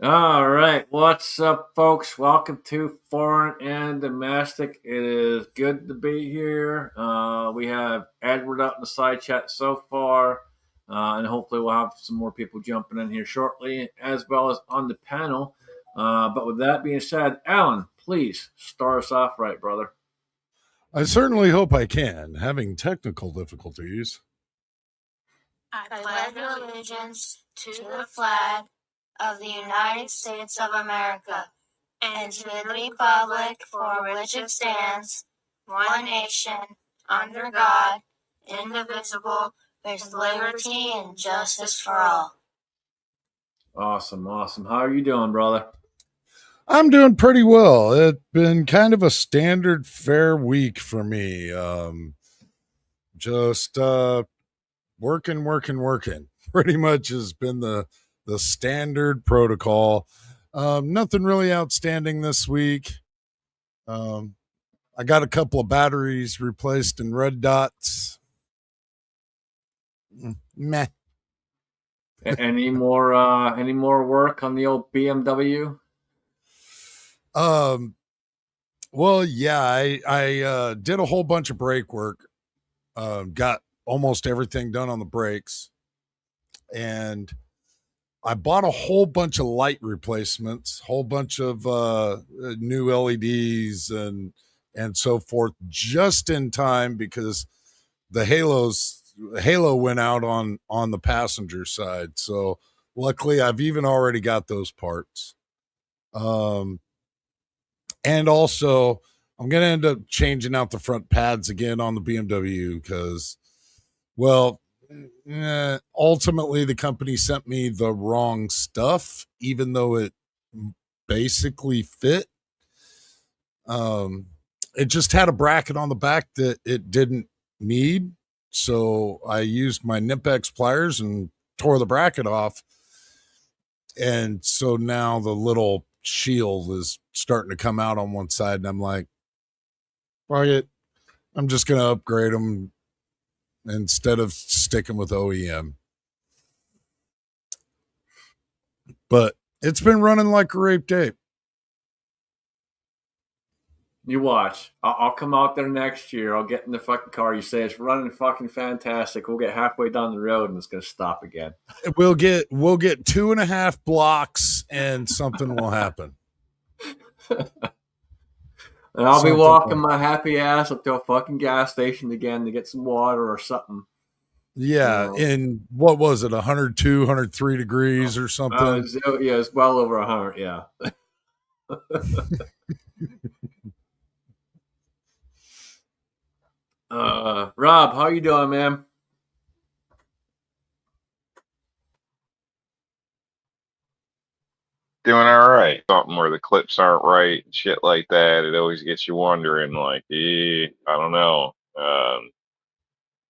All right, what's up, folks? Welcome to Foreign and Domestic. It is good to be here. We have Edward up in the side chat so far, and hopefully we'll have some more people jumping in here shortly, as well as on the panel. But with that being said, Alan, please start us off right, brother. I certainly hope I can, having technical difficulties. I pledge allegiance to the flag of the United States of America and to the republic for which it stands, one nation, under God, indivisible, with liberty and justice for all. Awesome. How are you doing, brother? I'm doing pretty well. It's been kind of a standard fare week for me. Just working. Pretty much has been the standard protocol. Nothing really outstanding this week. I got a couple of batteries replaced in red dots. Meh. Any more work on the old BMW? Well, yeah, I did a whole bunch of brake work. Got almost everything done on the brakes, and I bought a whole bunch of light replacements, whole bunch of new LEDs and so forth, just in time because the halo went out on the passenger side. So luckily, I've even already got those parts. And also, I'm going to end up changing out the front pads again on the BMW because, well, ultimately the company sent me the wrong stuff, even though it basically fit. It just had a bracket on the back that it didn't need. So I used my Nimpex pliers and tore the bracket off. And so now the little shield is starting to come out on one side, and I'm like, fuck it, I'm just going to upgrade them instead of sticking with OEM. But it's been running like a rape tape. You watch. I'll come out there next year. I'll get in the fucking car. You say it's running fucking fantastic. We'll get halfway down the road and it's gonna stop again. We'll get 2.5 blocks and something will happen. And I'll be walking my happy ass up to a fucking gas station again to get some water or something. Yeah, in what was it, 102, 103 degrees or something? Yeah, it's well over 100, yeah. Rob, how you doing, man? Doing all right. Something where the clips aren't right, shit like that. It always gets you wondering, like, I don't know.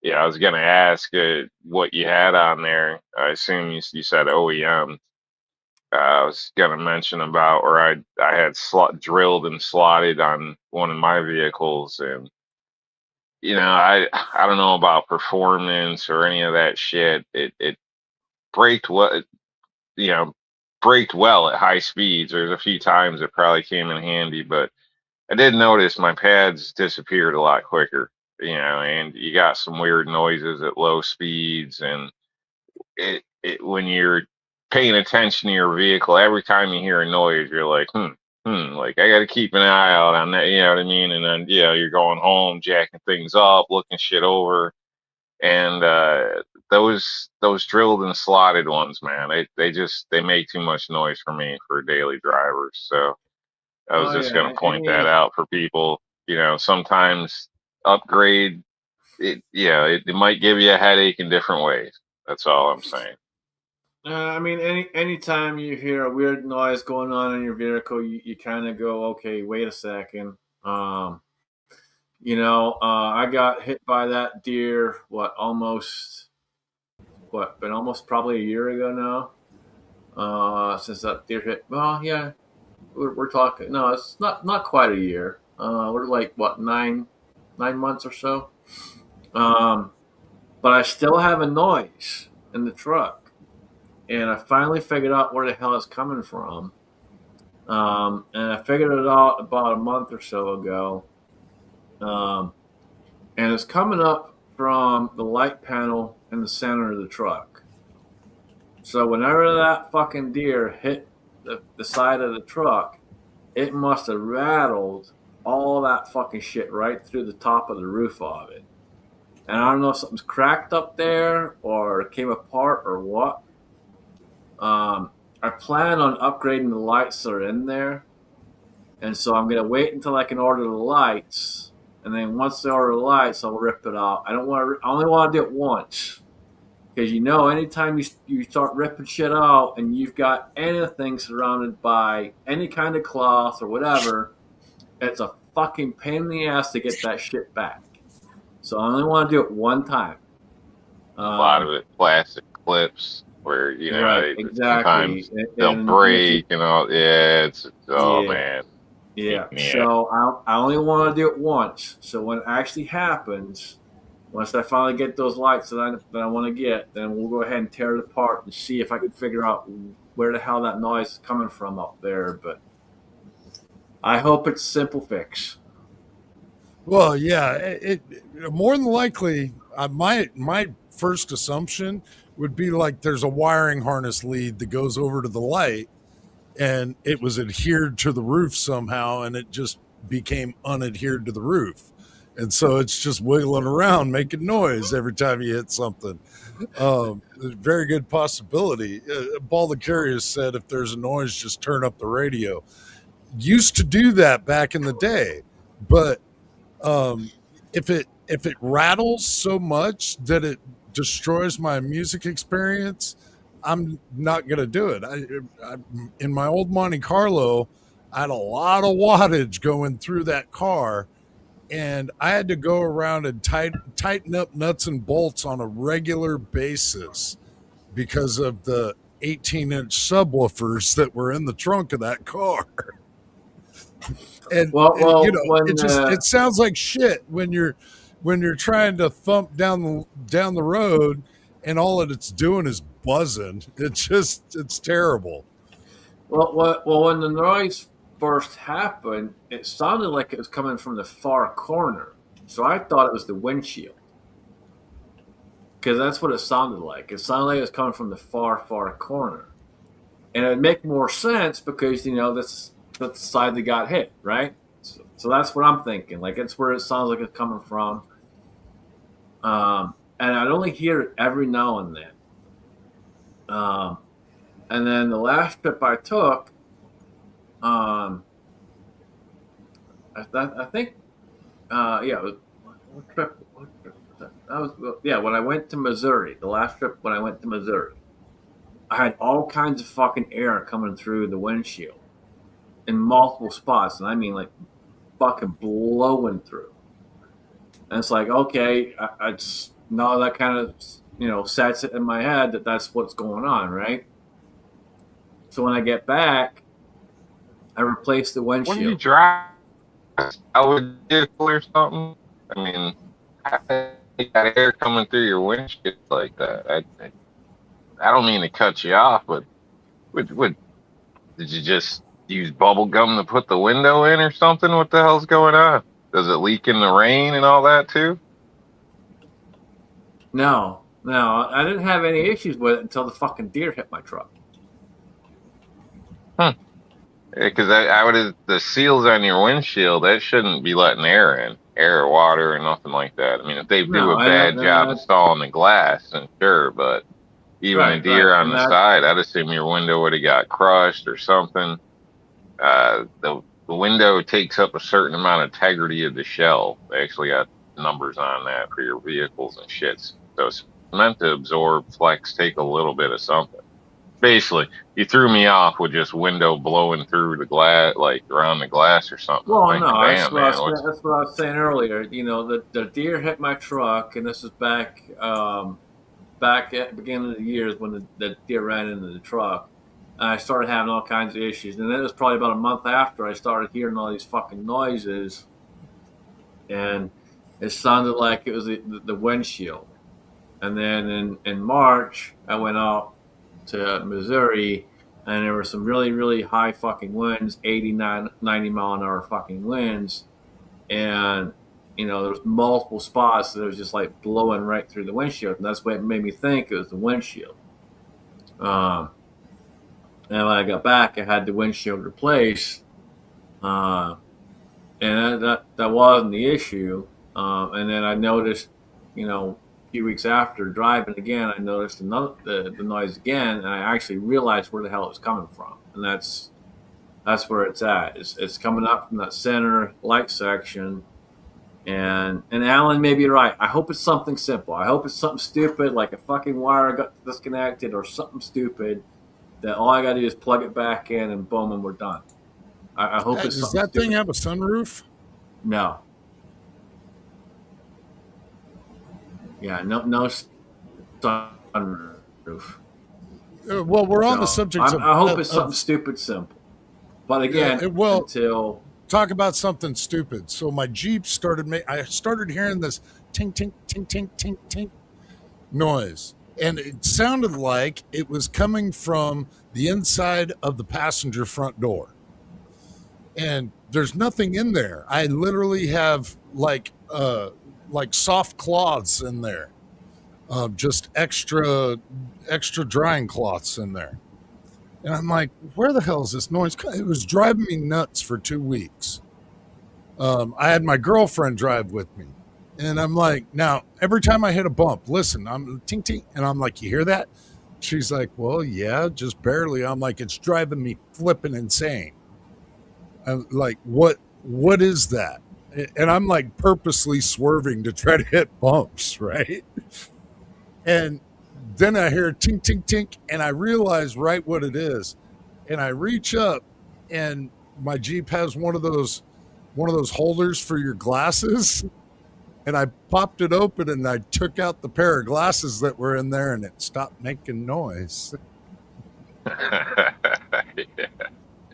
Yeah, I was gonna ask what you had on there. I assume you said OEM. I was gonna mention about where I had drilled and slotted on one of my vehicles, and I don't know about performance or any of that shit. It braked what you know braked well at high speeds. There's a few times it probably came in handy, but I did notice my pads disappeared a lot quicker, and you got some weird noises at low speeds, and when you're paying attention to your vehicle, every time you hear a noise, you're like, like I got to keep an eye out on that, you know what I mean? And then, you're going home, jacking things up, looking shit over, and those drilled and slotted ones, man, they make too much noise for me for daily drivers. So I was just going to point that out for people. Sometimes upgrade it might give you a headache in different ways. That's all I'm saying. I mean, anytime you hear a weird noise going on in your vehicle, you kind of go, okay, wait a second. I got hit by that deer. Been almost probably a year ago now. Since that deer hit. Well, yeah, we're talking. No, it's not quite a year. We're like what 9 months or so. But I still have a noise in the truck. and I finally figured out where the hell it's coming from. And I figured it out about a month or so ago. And it's coming up from the light panel in the center of the truck. So whenever that fucking deer hit the side of the truck, it must have rattled all that fucking shit right through the top of the roof of it. And I don't know if something's cracked up there or came apart or what. I plan on upgrading the lights that are in there. And so I'm going to wait until I can order the lights. And then once I order the lights, I'll rip it out. I only want to do it once. Because anytime you start ripping shit out and you've got anything surrounded by any kind of cloth or whatever, it's a fucking pain in the ass to get that shit back. So I only want to do it one time. A lot of it plastic clips where Right, exactly. sometimes they'll break and all. Yeah, man. Yeah. So I only want to do it once. So when it actually happens, once I finally get those lights that I want to get, then we'll go ahead and tear it apart and see if I can figure out where the hell that noise is coming from up there. But I hope it's a simple fix. Well, yeah, it more than likely, my first assumption would be like there's a wiring harness lead that goes over to the light, and it was adhered to the roof somehow, and it just became unadhered to the roof, and so it's just wiggling around making noise every time you hit something. Very good possibility. Ball the Curious said if there's a noise, just turn up the radio. Used to do that back in the day, but if it rattles so much that it destroys my music experience, I'm not gonna do it. I in my old Monte Carlo, I had a lot of wattage going through that car, and I had to go around and tighten up nuts and bolts on a regular basis because of the 18-inch subwoofers that were in the trunk of that car. And it sounds like shit when you're trying to thump down the road and all that it's doing is buzzing. It's terrible. Well, when the noise first happened, it sounded like it was coming from the far corner. So I thought it was the windshield. Because that's what it sounded like. It sounded like it was coming from the far corner. And it'd make more sense because, that's the side that got hit, right? So that's what I'm thinking. Like, it's where it sounds like it's coming from. And I'd only hear it every now and then. And then the last trip I took, I think, what trip was that? When I went to Missouri, the last trip when I went to Missouri, I had all kinds of fucking air coming through the windshield in multiple spots. And I mean, like, fucking blowing through. And it's like, okay, now that kind of, sets it in my head that that's what's going on, right? So when I get back, I replace the windshield. When you drive out with a vehicle or something, I mean, you got air coming through your windshield like that. I don't mean to cut you off, but did you just use bubble gum to put the window in or something? What the hell's going on? Does it leak in the rain and all that too? No, I didn't have any issues with it until the fucking deer hit my truck. Because the seals on your windshield, that shouldn't be letting air or water or nothing like that. I mean, if they do a bad job installing the glass, then sure, but even a deer on the side, I'd assume your window would have got crushed or something. The window takes up a certain amount of integrity of the shell. They actually got numbers on that for your vehicles and shits. So it's meant to absorb, flex, take a little bit of something. Basically, you threw me off with just window blowing through the glass, like around the glass or something. Well, no, that's what I was saying earlier. The deer hit my truck, and this is back at the beginning of the years when the deer ran into the truck. And I started having all kinds of issues. And then it was probably about a month after I started hearing all these fucking noises. And it sounded like it was the windshield. And then in March, I went out to Missouri, and there were some really, really high fucking winds, 89, 90 mile an hour fucking winds. And, there was multiple spots that was just like blowing right through the windshield. And that's what made me think it was the windshield. And when I got back, I had the windshield replaced. And that wasn't the issue. And then I noticed, a few weeks after driving again, I noticed the noise again, and I actually realized where the hell it was coming from, and that's where it's at. It's coming up from that center light section, and Alan may be right. I hope it's something simple. I hope it's something stupid like a fucking wire got disconnected or something stupid that all I got to do is plug it back in and boom, and we're done. I hope it's Does something that stupid. thing have a sunroof? No. Yeah, no sunroof. Well, we're on the subject of. I hope it's something stupid simple. But again, until talk about something stupid. So my Jeep I started hearing this tink tink tink tink tink tink noise, and it sounded like it was coming from the inside of the passenger front door. And there's nothing in there. I literally have like soft cloths in there, just extra drying cloths in there. And I'm like, where the hell is this noise? It was driving me nuts for 2 weeks. I had my girlfriend drive with me, and I'm like, now every time I hit a bump, listen, I'm tink tink, and I'm like, you hear that? She's like, well, yeah, just barely. I'm like, it's driving me flipping insane. I'm like, what is that? And I'm like purposely swerving to try to hit bumps, right? And then I hear tink, tink, tink, and I realize right what it is. And I reach up, and my Jeep has one of those holders for your glasses. And I popped it open, and I took out the pair of glasses that were in there, and it stopped making noise.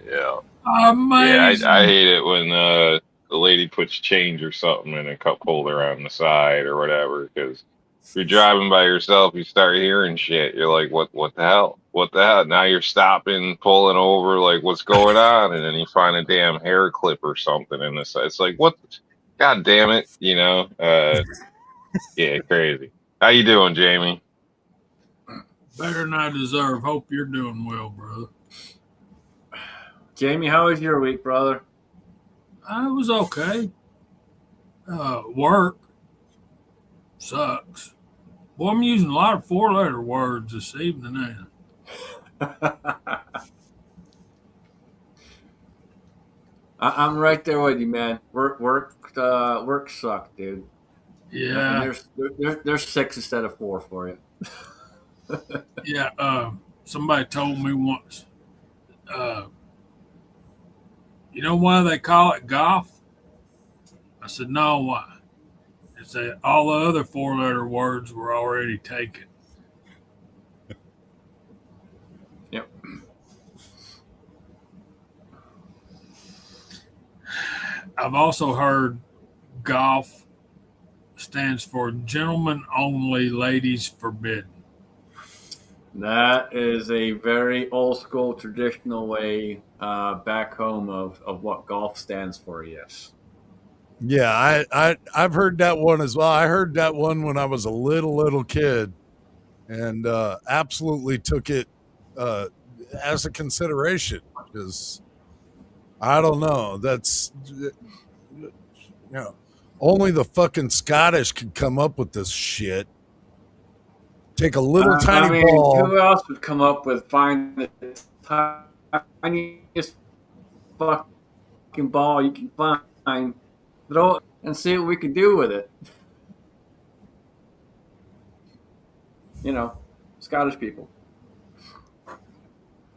Yeah. Amazing. Yeah, I hate it when the lady puts change or something in a cup holder on the side or whatever. Because if you're driving by yourself, you start hearing shit. You're like, what the hell? What the hell? Now you're stopping, pulling over, like, what's going on? And then you find a damn hair clip or something in this. It's like, what? God damn it! Yeah, crazy. How you doing, Jamie? Better than I deserve. Hope you're doing well, brother. Jamie, how was your week, brother? I was okay. Work sucks. Boy, I'm using a lot of 4-letter words this evening. I'm right there with you, man. Work sucked, dude. Yeah. And there's 6 instead of 4 for you. Yeah. Somebody told me once. You know why they call it golf? I said, no, why? They said all the other 4-letter words were already taken. Yep. I've also heard golf stands for gentlemen only, ladies forbidden. That is a very old school traditional way back home of what golf stands for, yes. Yeah, I've heard that one as well. I heard that one when I was a little kid, and absolutely took it as a consideration, because I don't know, that's only the fucking Scottish could come up with this shit. Take a little tiny ball. Who else would come up with find the tiniest fucking ball you can find, throw it, and see what we can do with it? Scottish people.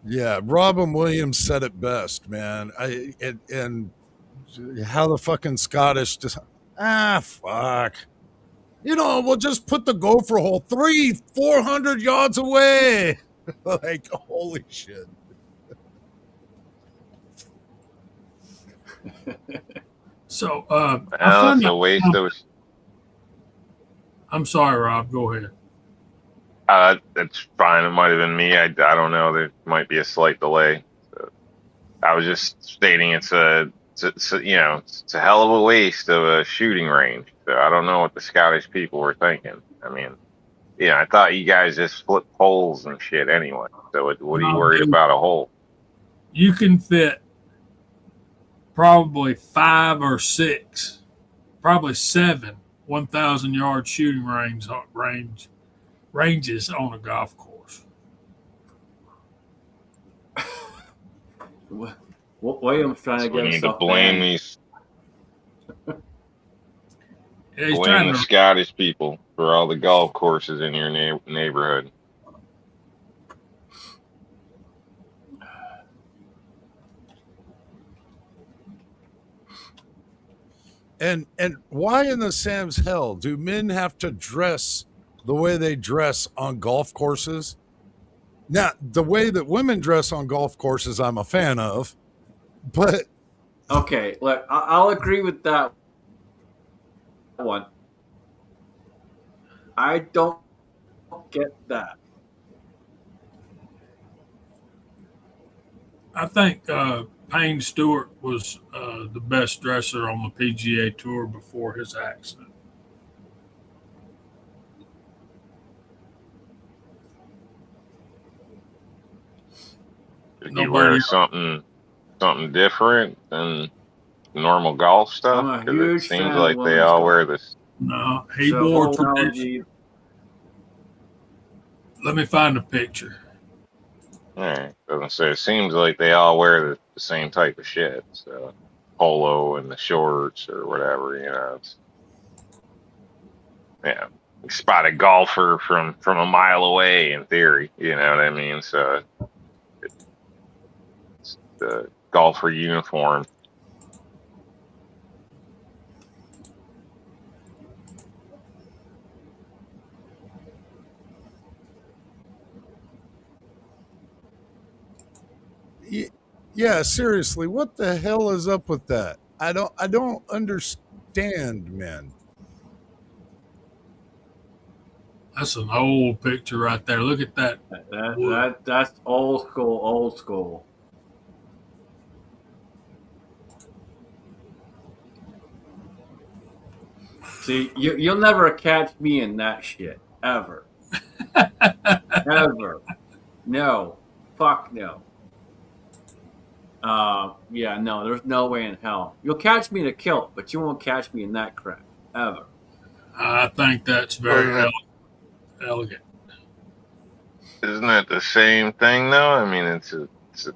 Yeah, Robin Williams said it best, man. And how the fucking Scottish just fuck. We'll just put the gopher hole 400 yards away. Like, holy shit. So, It's a waste of. I'm sorry, Rob. Go ahead. That's fine. It might have been me. I don't know. There might be a slight delay. So I was just stating it's a hell of a waste of a shooting range. So I don't know what the Scottish people were thinking. I mean, I thought you guys just flip holes and shit anyway. So what are you No, worried dude, about a hole? you can fit probably 5 or 6, probably 7 1,000-yard shooting ranges on a golf course. William's trying to So we get need to himself banned. Yeah, he's blame trying the to. Scottish people for all the golf courses in your neighborhood. And why in the Sam's hell do men have to dress the way they dress on golf courses? Now, the way that women dress on golf courses, I'm a fan of, but Okay, look, I'll agree with that one. I don't get that. I think Payne Stewart was the best dresser on the PGA Tour before his accident. Did he Nobody wear something different than normal golf I'm stuff? a Because it huge seems fan of like they women's all wear golf. this. No, he So wore whole tradition. analogy, Let me find a picture. All right, doesn't say. It seems like they all wear the same type of shit. So polo and the shorts or whatever. It's, yeah. You spot a golfer from a mile away in theory. You know what I mean? So it's the golfer uniform. yeah, seriously, what the hell is up with that? I don't understand, man. That's an old picture right there. Look at that wood. that's old school, old school. See, you'll never catch me in that shit ever, ever. No, fuck no. Yeah, no, there's no way in hell. You'll catch me in a kilt, but you won't catch me in that crap ever. I think that's very elegant. Isn't that the same thing though? I mean, it's a No,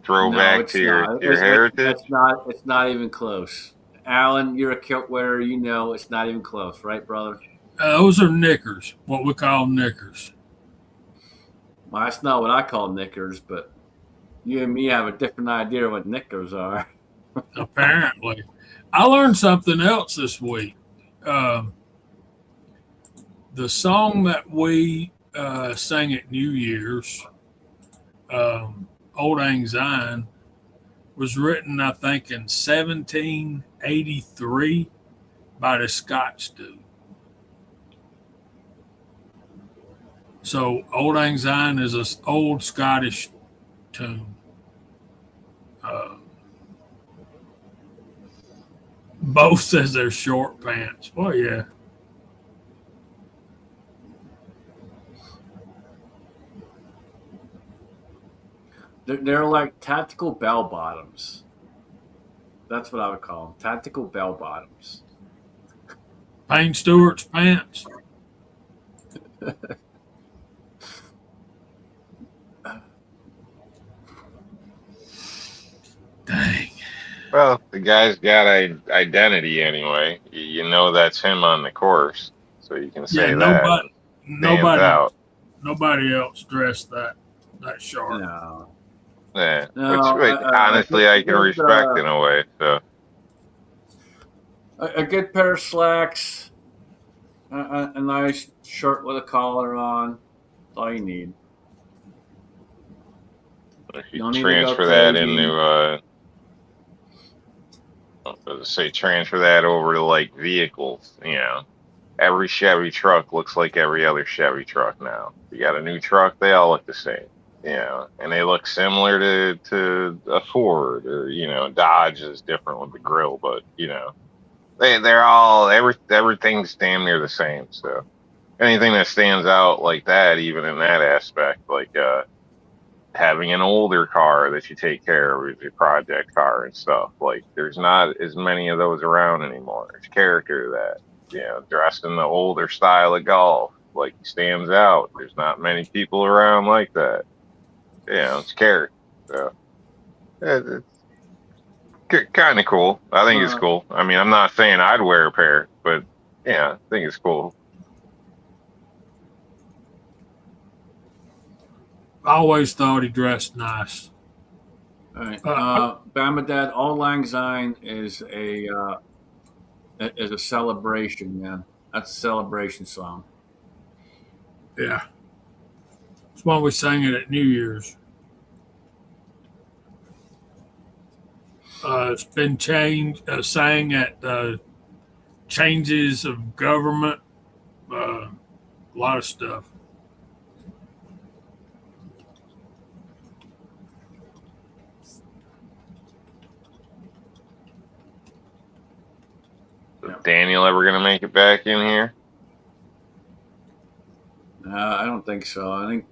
throwback to it's not. your heritage. It's not. It's not even close. Alan, you're a kilt wearer. You know it's not even close, right, brother? Those are knickers, what we call knickers. Well, that's not what I call knickers, but you and me have a different idea of what knickers are. Apparently, I learned something else this week. Um, the song that we sang at New Year's, "Old Lang Syne," was written, I think, in 1783 by the Scotch dude. So Old Lang Syne is an old Scottish tune. Bo says they're short pants. Well, yeah. They're like tactical bell bottoms. That's what I would call them. Tactical bell bottoms. Payne Stewart's pants. Dang. Well, the guy's got identity anyway. You know that's him on the course, so you can say Yeah, that. And stands out. nobody else dressed that sharp. No. Yeah, No, which honestly I can respect in a way. So a good pair of slacks, a nice shirt with a collar on. That's all you need. if You you don't need to go transfer that crazy. into transfer that over to like vehicles, every Chevy truck looks like every other Chevy truck now. You got a new truck, they all look the same, and they look similar to a Ford, or Dodge is different with the grill, but they're all everything's damn near the same. So anything that stands out like that, even in that aspect, like having an older car that you take care of as your project car and stuff. Like there's not as many of those around anymore. There's character to that. Dressed in the older style of golf, like stands out. There's not many people around like that. It's character. So it's kind of cool. I think it's cool. I mean, I'm not saying I'd wear a pair, but yeah, I think it's cool. I always thought he dressed nice. All right. Bamadad, Auld Lang Syne is a celebration, man. That's a celebration song. Yeah. That's why we sang it at New Year's. It's been sang at changes of government, a lot of stuff. Is Daniel ever gonna make it back in here? I don't think so. I think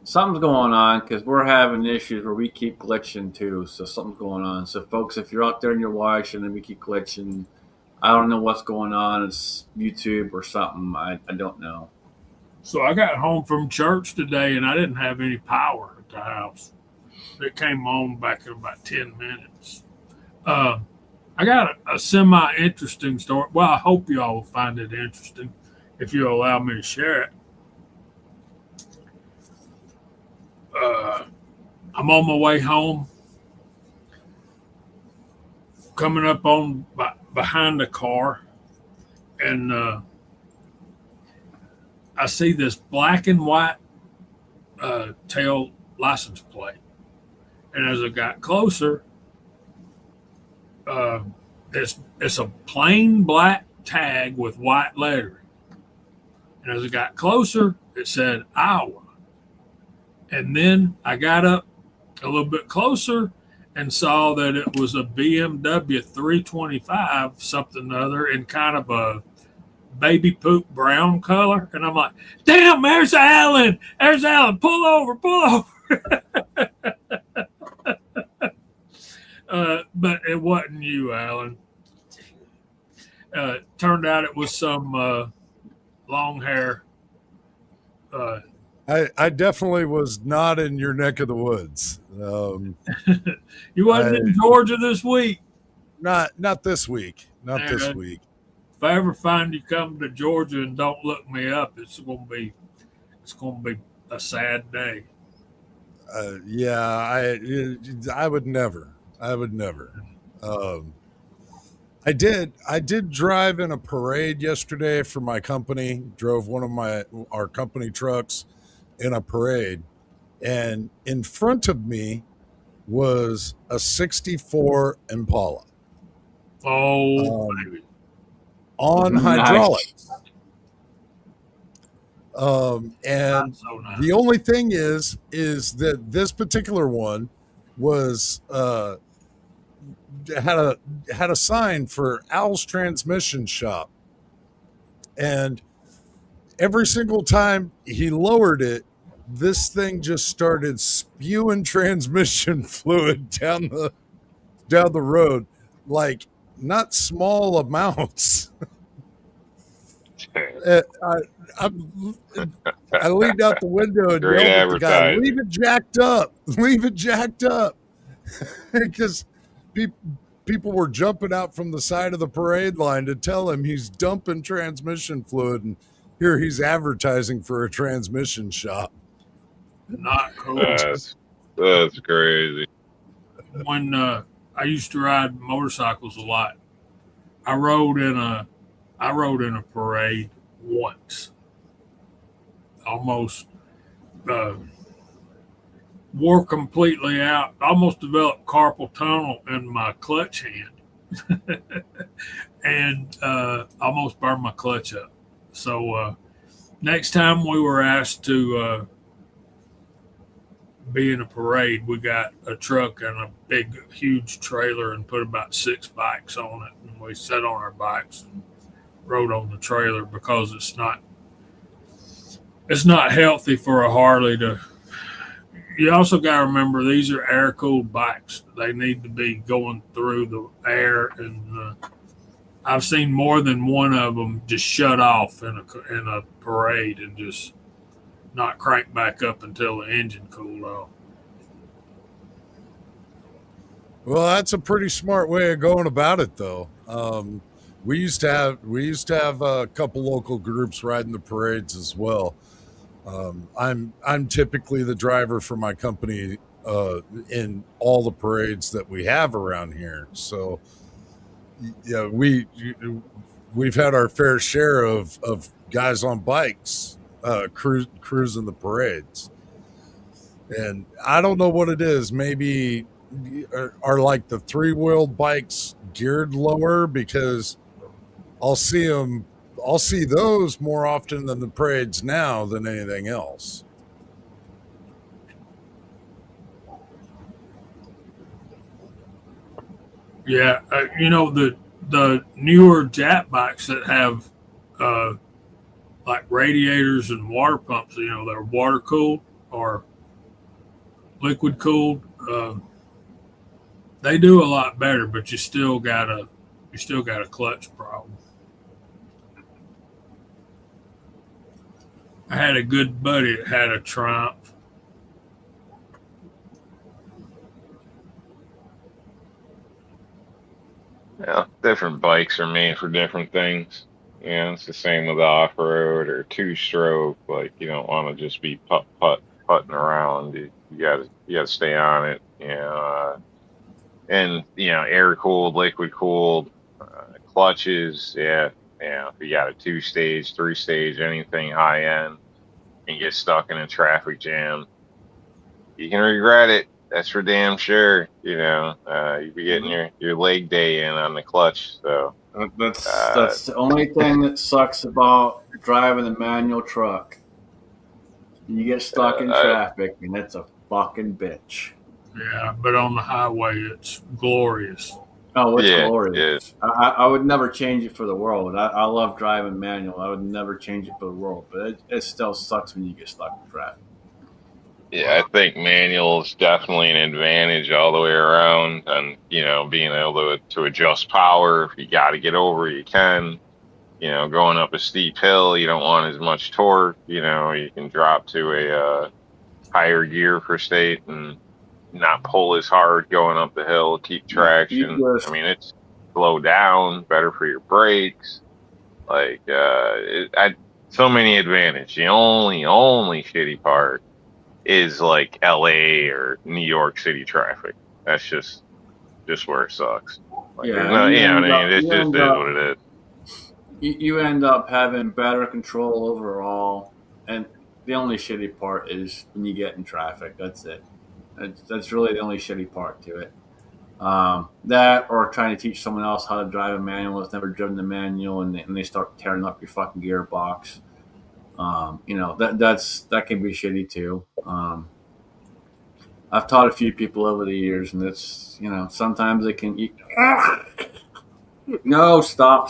something's going on because we're having issues where we keep glitching too. So something's going on. So folks, if you're out there and you're watching and we keep glitching, I don't know what's going on. It's YouTube or something. I don't know. So I got home from church today and I didn't have any power at the house. It came on back in about 10 minutes. I got a semi-interesting story. Well, I hope you all will find it interesting if you allow me to share it. I'm on my way home, coming up on behind the car, and I see this black and white tail license plate. And as I got closer, it's a plain black tag with white lettering. And as I got closer, it said Iowa. And then I got up a little bit closer and saw that it was a BMW 325 something or other in kind of a baby poop brown color. And I'm like, damn, there's Allen. There's Allen. Pull over. But it wasn't you, Allen. Turned out it was some long hair. I definitely was not in your neck of the woods. You wasn't in Georgia this week. Not this week. Not this week. If I ever find you come to Georgia and don't look me up, it's gonna be a sad day. Yeah, I would never. I did drive in a parade yesterday for my company. Drove one of our company trucks in a parade, and in front of me was a 64 Impala. Oh, on hydraulics. And so nice. The only thing is that this particular one was had a sign for Al's Transmission Shop, and every single time he lowered it, this thing just started spewing transmission fluid down the road, like not small amounts. I leaned out the window and Great yelled at the guy, advertising. leave it jacked up. Because people were jumping out from the side of the parade line to tell him he's dumping transmission fluid, and here he's advertising for a transmission shop. Not cool. That's crazy. When I used to ride motorcycles a lot, I rode in a parade once. Almost wore completely out. Almost developed carpal tunnel in my clutch hand, and almost burned my clutch up. So next time we were asked to be in a parade, we got a truck and a big, huge trailer and put about 6 bikes on it. And we sat on our bikes and rode on the trailer because it's not healthy for a Harley to. You also got to remember these are air cooled bikes. They need to be going through the air, and I've seen more than one of them just shut off in a parade and just not crank back up until the engine cooled off. Well, that's a pretty smart way of going about it, though. We used to have a couple local groups riding the parades as well. I'm typically the driver for my company in all the parades that we have around here. So yeah, we've had our fair share of guys on bikes cruising the parades. And I don't know what it is. Maybe are like the 3-wheeled bikes geared lower, because I'll see those more often than the parades now than anything else. Yeah, the newer Jap bikes that have like radiators and water pumps, they're water cooled or liquid cooled. They do a lot better, but you still got a clutch problem. I had a good buddy that had a Triumph. Yeah, different bikes are made for different things. It's the same with off road or 2-stroke. Like, you don't want to just be putting around. You gotta stay on it. And air cooled, liquid cooled, clutches. Yeah, yeah. If you got a 2-stage, 3-stage, anything high end, and get stuck in a traffic jam, you can regret it. That's for damn sure. You'd be getting your leg day in on the clutch. So That's the only thing that sucks about driving a manual truck. You get stuck in traffic, and it's a fucking bitch. Yeah, but on the highway, it's glorious. Oh, it's yeah, glorious. I would never change it for the world. I love driving manual. I would never change it for the world, but it still sucks when you get stuck in traffic. yeah. I think manual is definitely an advantage all the way around, and being able to adjust power. If you got to get over, you can. Going up a steep hill, you don't want as much torque. You can drop to a higher gear for state and not pull as hard going up the hill, keep traction. I mean, it's slow down, better for your brakes. Like, so many advantages. The only shitty part is like LA or New York City traffic. That's just where it sucks. Like, it just is what it is. You end up having better control overall, and the only shitty part is when you get in traffic. That's it. That's really the only shitty part to it. That or trying to teach someone else how to drive a manual that's never driven the manual, and they start tearing up your fucking gearbox. That can be shitty too. I've taught a few people over the years, and it's sometimes they can. No, stop.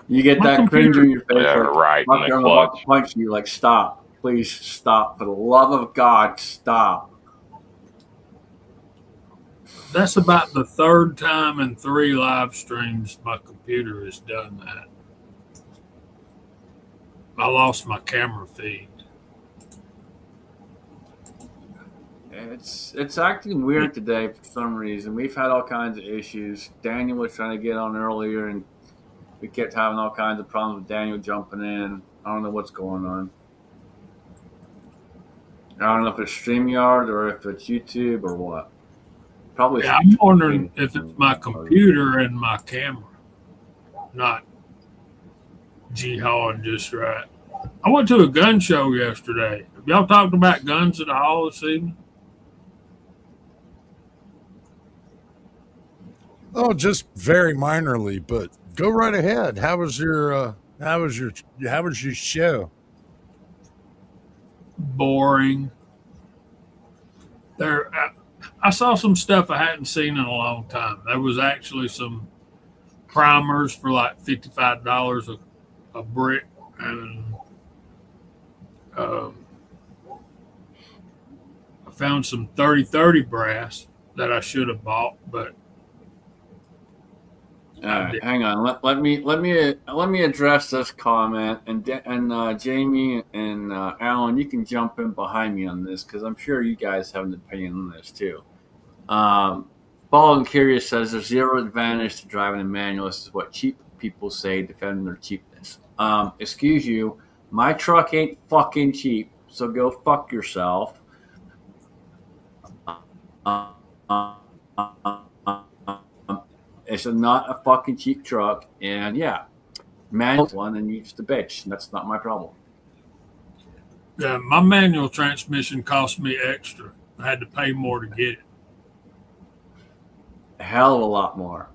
You get that cringe in your face. Right in the clutch. Punch you, like, stop. Please stop. For the love of God, stop. That's about the third time in 3 live streams my computer has done that. I lost my camera feed. It's acting weird today for some reason. We've had all kinds of issues. Daniel was trying to get on earlier, and we kept having all kinds of problems with Daniel jumping in. I don't know what's going on. I don't know if it's StreamYard or if it's YouTube or what. Probably. Yeah, I'm wondering if it's my computer and my camera, not G-hawing just right. I went to a gun show yesterday. Have y'all talked about guns at the hall this evening? Oh, just very minorly, but go right ahead. How was your show? Boring. There, I saw some stuff I hadn't seen in a long time. There was actually some primers for like $55 a brick, and um, I found some 3030 brass that I should have bought, but All right, hang on. Let me address this comment, and Jamie and Alan, you can jump in behind me on this because I'm sure you guys have an opinion on this too. Ball and Curious says there's zero advantage to driving a manual. This is what cheap people say, defending their cheapness. Excuse you, my truck ain't fucking cheap, so go fuck yourself. Uh, It's not a fucking cheap truck, and yeah, manual one, and you just a bitch. That's not my problem. yeah, my manual transmission cost me extra. I had to pay more to get it. A hell of a lot more.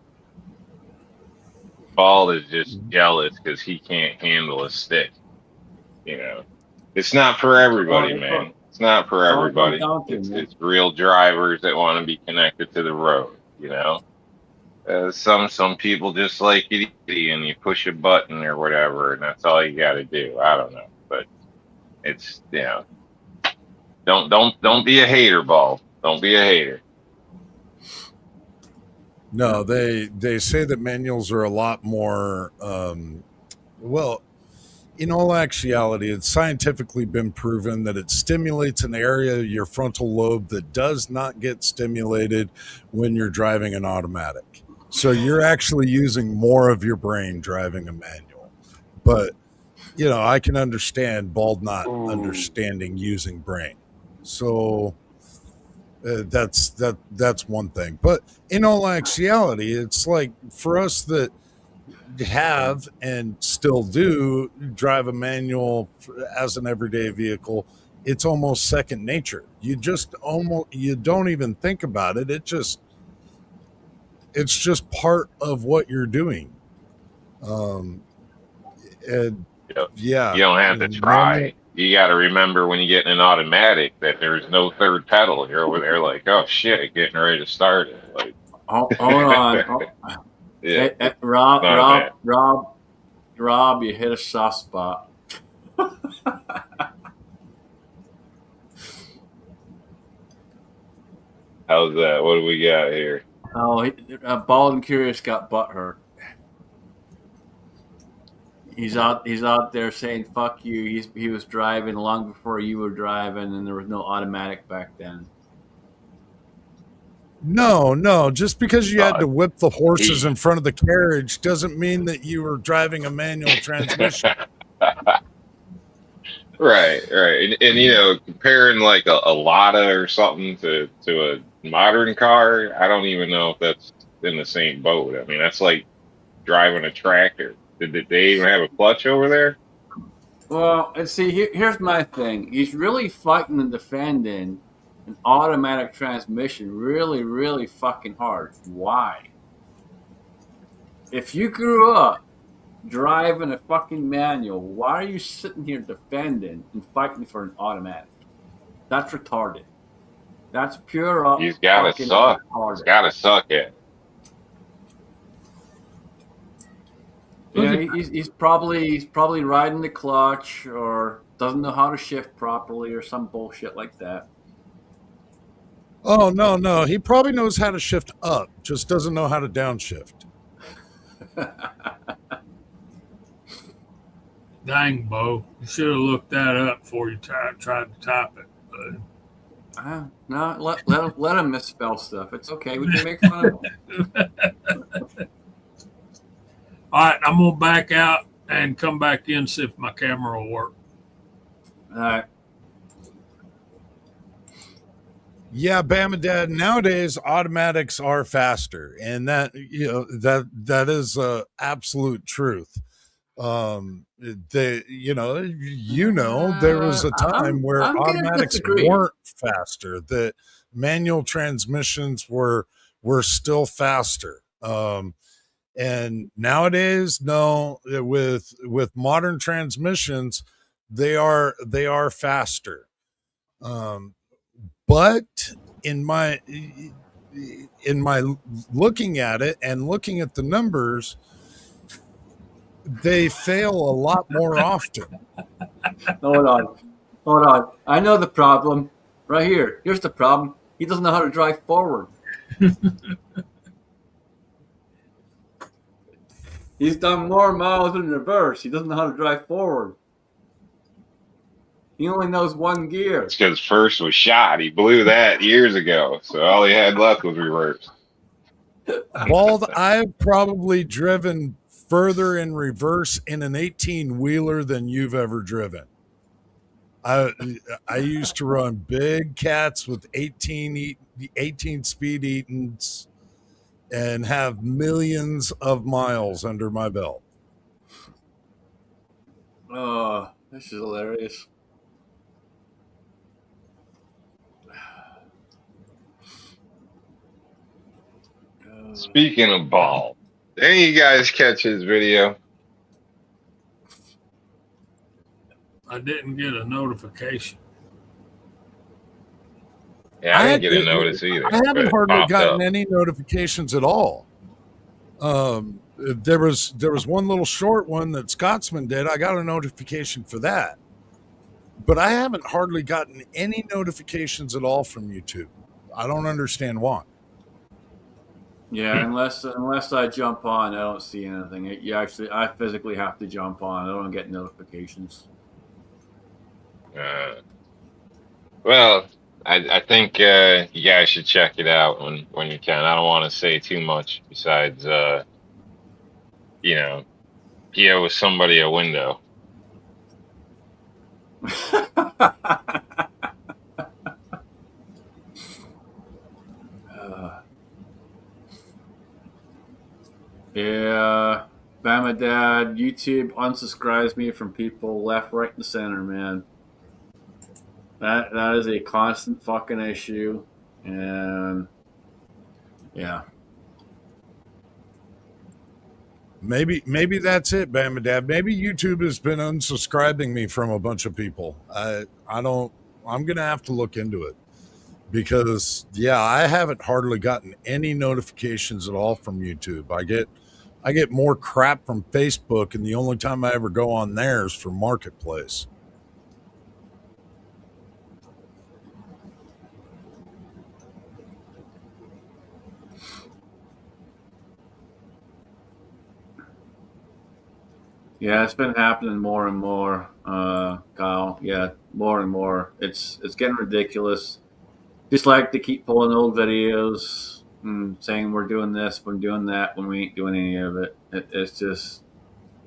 Paul is just jealous because he can't handle a stick. You know, it's not for everybody, man. It's not for everybody. It's real drivers that want to be connected to the road. You know, some people just like it easy, and you push a button or whatever, and that's all you got to do. I don't know, but it's don't be a hater, Ball. Don't be a hater. No, they say that manuals are a lot more. Well, in all actuality, it's scientifically been proven that it stimulates an area of your frontal lobe that does not get stimulated when you're driving an automatic. So you're actually using more of your brain driving a manual. But, I can understand Bald not understanding using brain. So that's one thing. But in all actuality, it's like for us that have and still do drive a manual as an everyday vehicle, it's almost second nature. You don't even think about it. It's just part of what you're doing. And yeah, you don't have to try. You got to remember when you get in an automatic that there's no third pedal. You're over there like, oh shit, getting ready to start it. Like, hold on. Yeah, Hey, Rob, you hit a soft spot. how's that? What do we got here? Oh, Bald and Curious got butthurt. He's out there saying "fuck you." He was driving long before you were driving, and there was no automatic back then. No. Just because you had to whip the horses in front of the carriage doesn't mean that you were driving a manual transmission. Right. And comparing like a Lada or something to a modern car, I don't even know if that's in the same boat. I mean, that's like driving a tractor. Did they even have a clutch over there? Well, and see, here's my thing. He's really fighting and defending an automatic transmission really, really fucking hard. Why? If you grew up driving a fucking manual, why are you sitting here defending and fighting for an automatic? That's retarded. That's pure up. He's got to suck. He's got to suck it. Yeah, he's probably riding the clutch or doesn't know how to shift properly or some bullshit like that. Oh no, he probably knows how to shift up, just doesn't know how to downshift. Dang, Bo, you should have looked that up before you tried to type it. No, let him misspell stuff. It's okay. We can make fun of him. All right, I'm gonna back out and come back in, see if my camera will work. All right. Yeah, Bama Dad. Nowadays, automatics are faster, and that is absolute truth. There was a time where automatics weren't faster. That manual transmissions were still faster. And nowadays, no, with modern transmissions, they are faster. But in my looking at it and looking at the numbers, they fail a lot more often. Hold on. Hold on. I know the problem. Right here. Here's the problem. He doesn't know how to drive forward. He's done more miles in reverse. He doesn't know how to drive forward. He only knows one gear. It's because first was shot. He blew that years ago, so all he had left was reverse. Bald, I've probably driven further in reverse in an 18-wheeler than you've ever driven. I used to run big cats with 18 speed Eatons and have millions of miles under my belt. Oh, this is hilarious. Speaking of ball, did any of you guys catch his video? I didn't get a notification. Yeah, I didn't get a notice either, I haven't but it hardly popped gotten up. any notifications at all. There was one little short one that Scotsman did. I got a notification for that, but I haven't hardly gotten any notifications at all from YouTube. I don't understand why. Yeah, unless I jump on, I don't see anything. I physically have to jump on. I don't get notifications. Well, I think you guys should check it out when you can. I don't want to say too much besides, he owes somebody a window. Yeah, Bama Dad, YouTube unsubscribes me from people left, right, and center, man. That is a constant fucking issue, and yeah. Maybe that's it, Bama Dad. Maybe YouTube has been unsubscribing me from a bunch of people. I'm gonna have to look into it because I haven't hardly gotten any notifications at all from YouTube. I get more crap from Facebook, and the only time I ever go on there is for Marketplace. Yeah, it's been happening more and more, Kyle. Yeah, more and more. It's getting ridiculous. Just like to keep pulling old videos and saying we're doing this, we're doing that, when we ain't doing any of it. It's just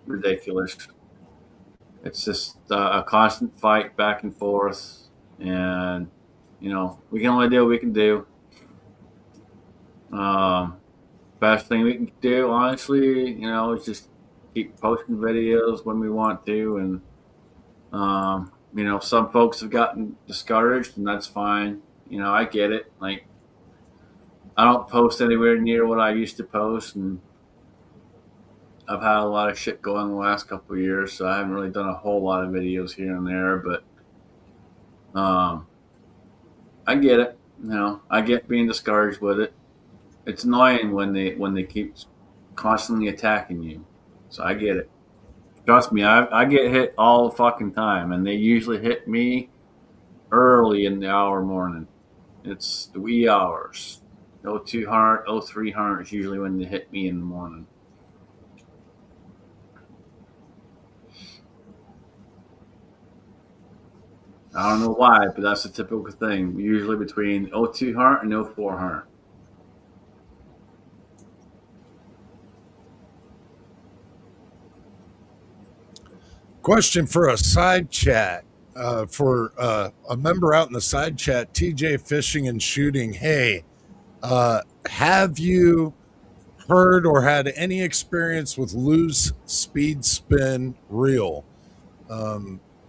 ridiculous. It's just a constant fight back and forth, and we can only do what we can do. Best thing we can do, honestly, is just keep posting videos when we want to, and some folks have gotten discouraged, and that's fine. I get it. Like, I don't post anywhere near what I used to post, and I've had a lot of shit going the last couple of years, so I haven't really done a whole lot of videos here and there. But I get it. I get being discouraged with it. It's annoying when they keep constantly attacking you. So I get it. Trust me, I get hit all the fucking time, and they usually hit me early in the hour morning. It's the wee hours. 0200, 0300 is usually when they hit me in the morning. I don't know why, but that's a typical thing. Usually between 0200 and 0400. Question for a side chat. For a member out in the side chat, TJ Fishing and Shooting. Hey, have you heard or had any experience with loose speed spin reel?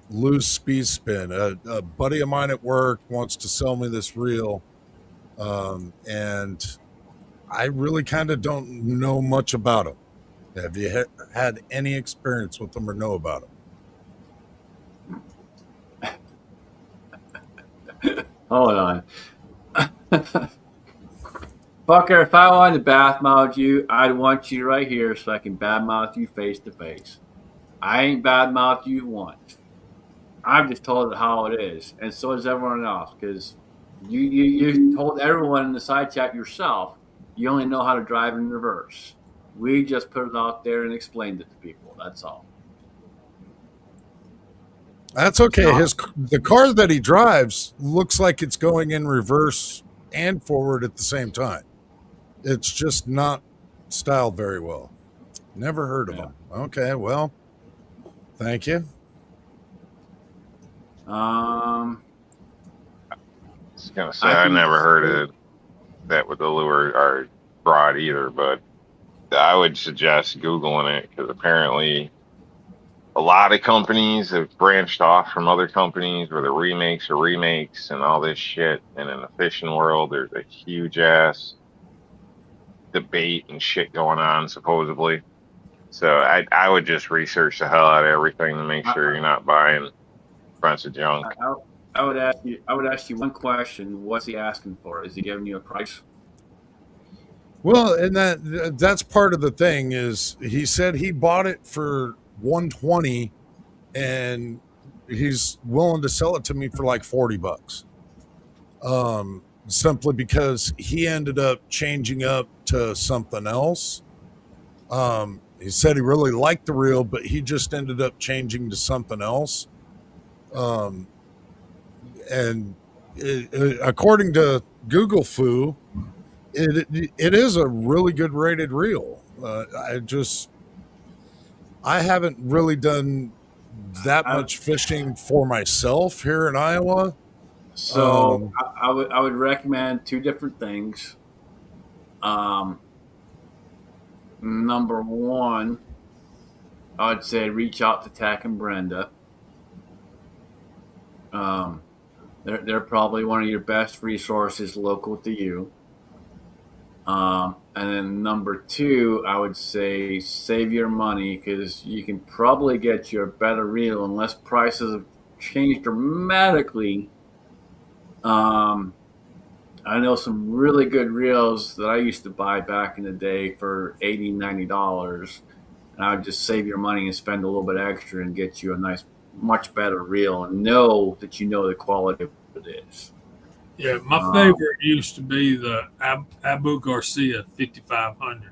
Loose speed spin. A buddy of mine at work wants to sell me this reel, and I really kind of don't know much about them. Have you had any experience with them or know about them? Hold on. Fucker, if I wanted to badmouth you, I'd want you right here so I can badmouth you face to face. I ain't badmouthed you once. I've just told it how it is, and so does everyone else. Because you told everyone in the side chat yourself you only know how to drive in reverse. We just put it out there and explained it to people. That's all. That's okay. The car that he drives looks like it's going in reverse and forward at the same time. It's just not styled very well. Never heard of them. Okay, well, thank you. I was gonna say I never heard of that with the lure or rod either, but I would suggest Googling it because apparently a lot of companies have branched off from other companies where the remakes are remakes and all this shit. And in the fishing world, there's a huge ass debate and shit going on supposedly. So I would just research the hell out of everything to make sure you're not buying a bunch of junk. I would ask you one question. What's he asking for? Is he giving you a price? Well, and that's part of the thing is he said he bought it for $120 and he's willing to sell it to me for like $40. Simply because he ended up changing up to something else. He said he really liked the reel, but he just ended up changing to something else. And according to Google Foo, it is a really good rated reel. I haven't really done that much fishing for myself here in Iowa. So I would recommend two different things. Number one, I'd say reach out to Tack and Brenda. They're probably one of your best resources local to you. And then number two, I would say save your money because you can probably get you a better reel unless prices have changed dramatically. I know some really good reels that I used to buy back in the day for $80, $90. And I would just save your money and spend a little bit extra and get you a nice, much better reel and know that you know the quality of it is. Yeah, my favorite used to be the Abu Garcia 5500.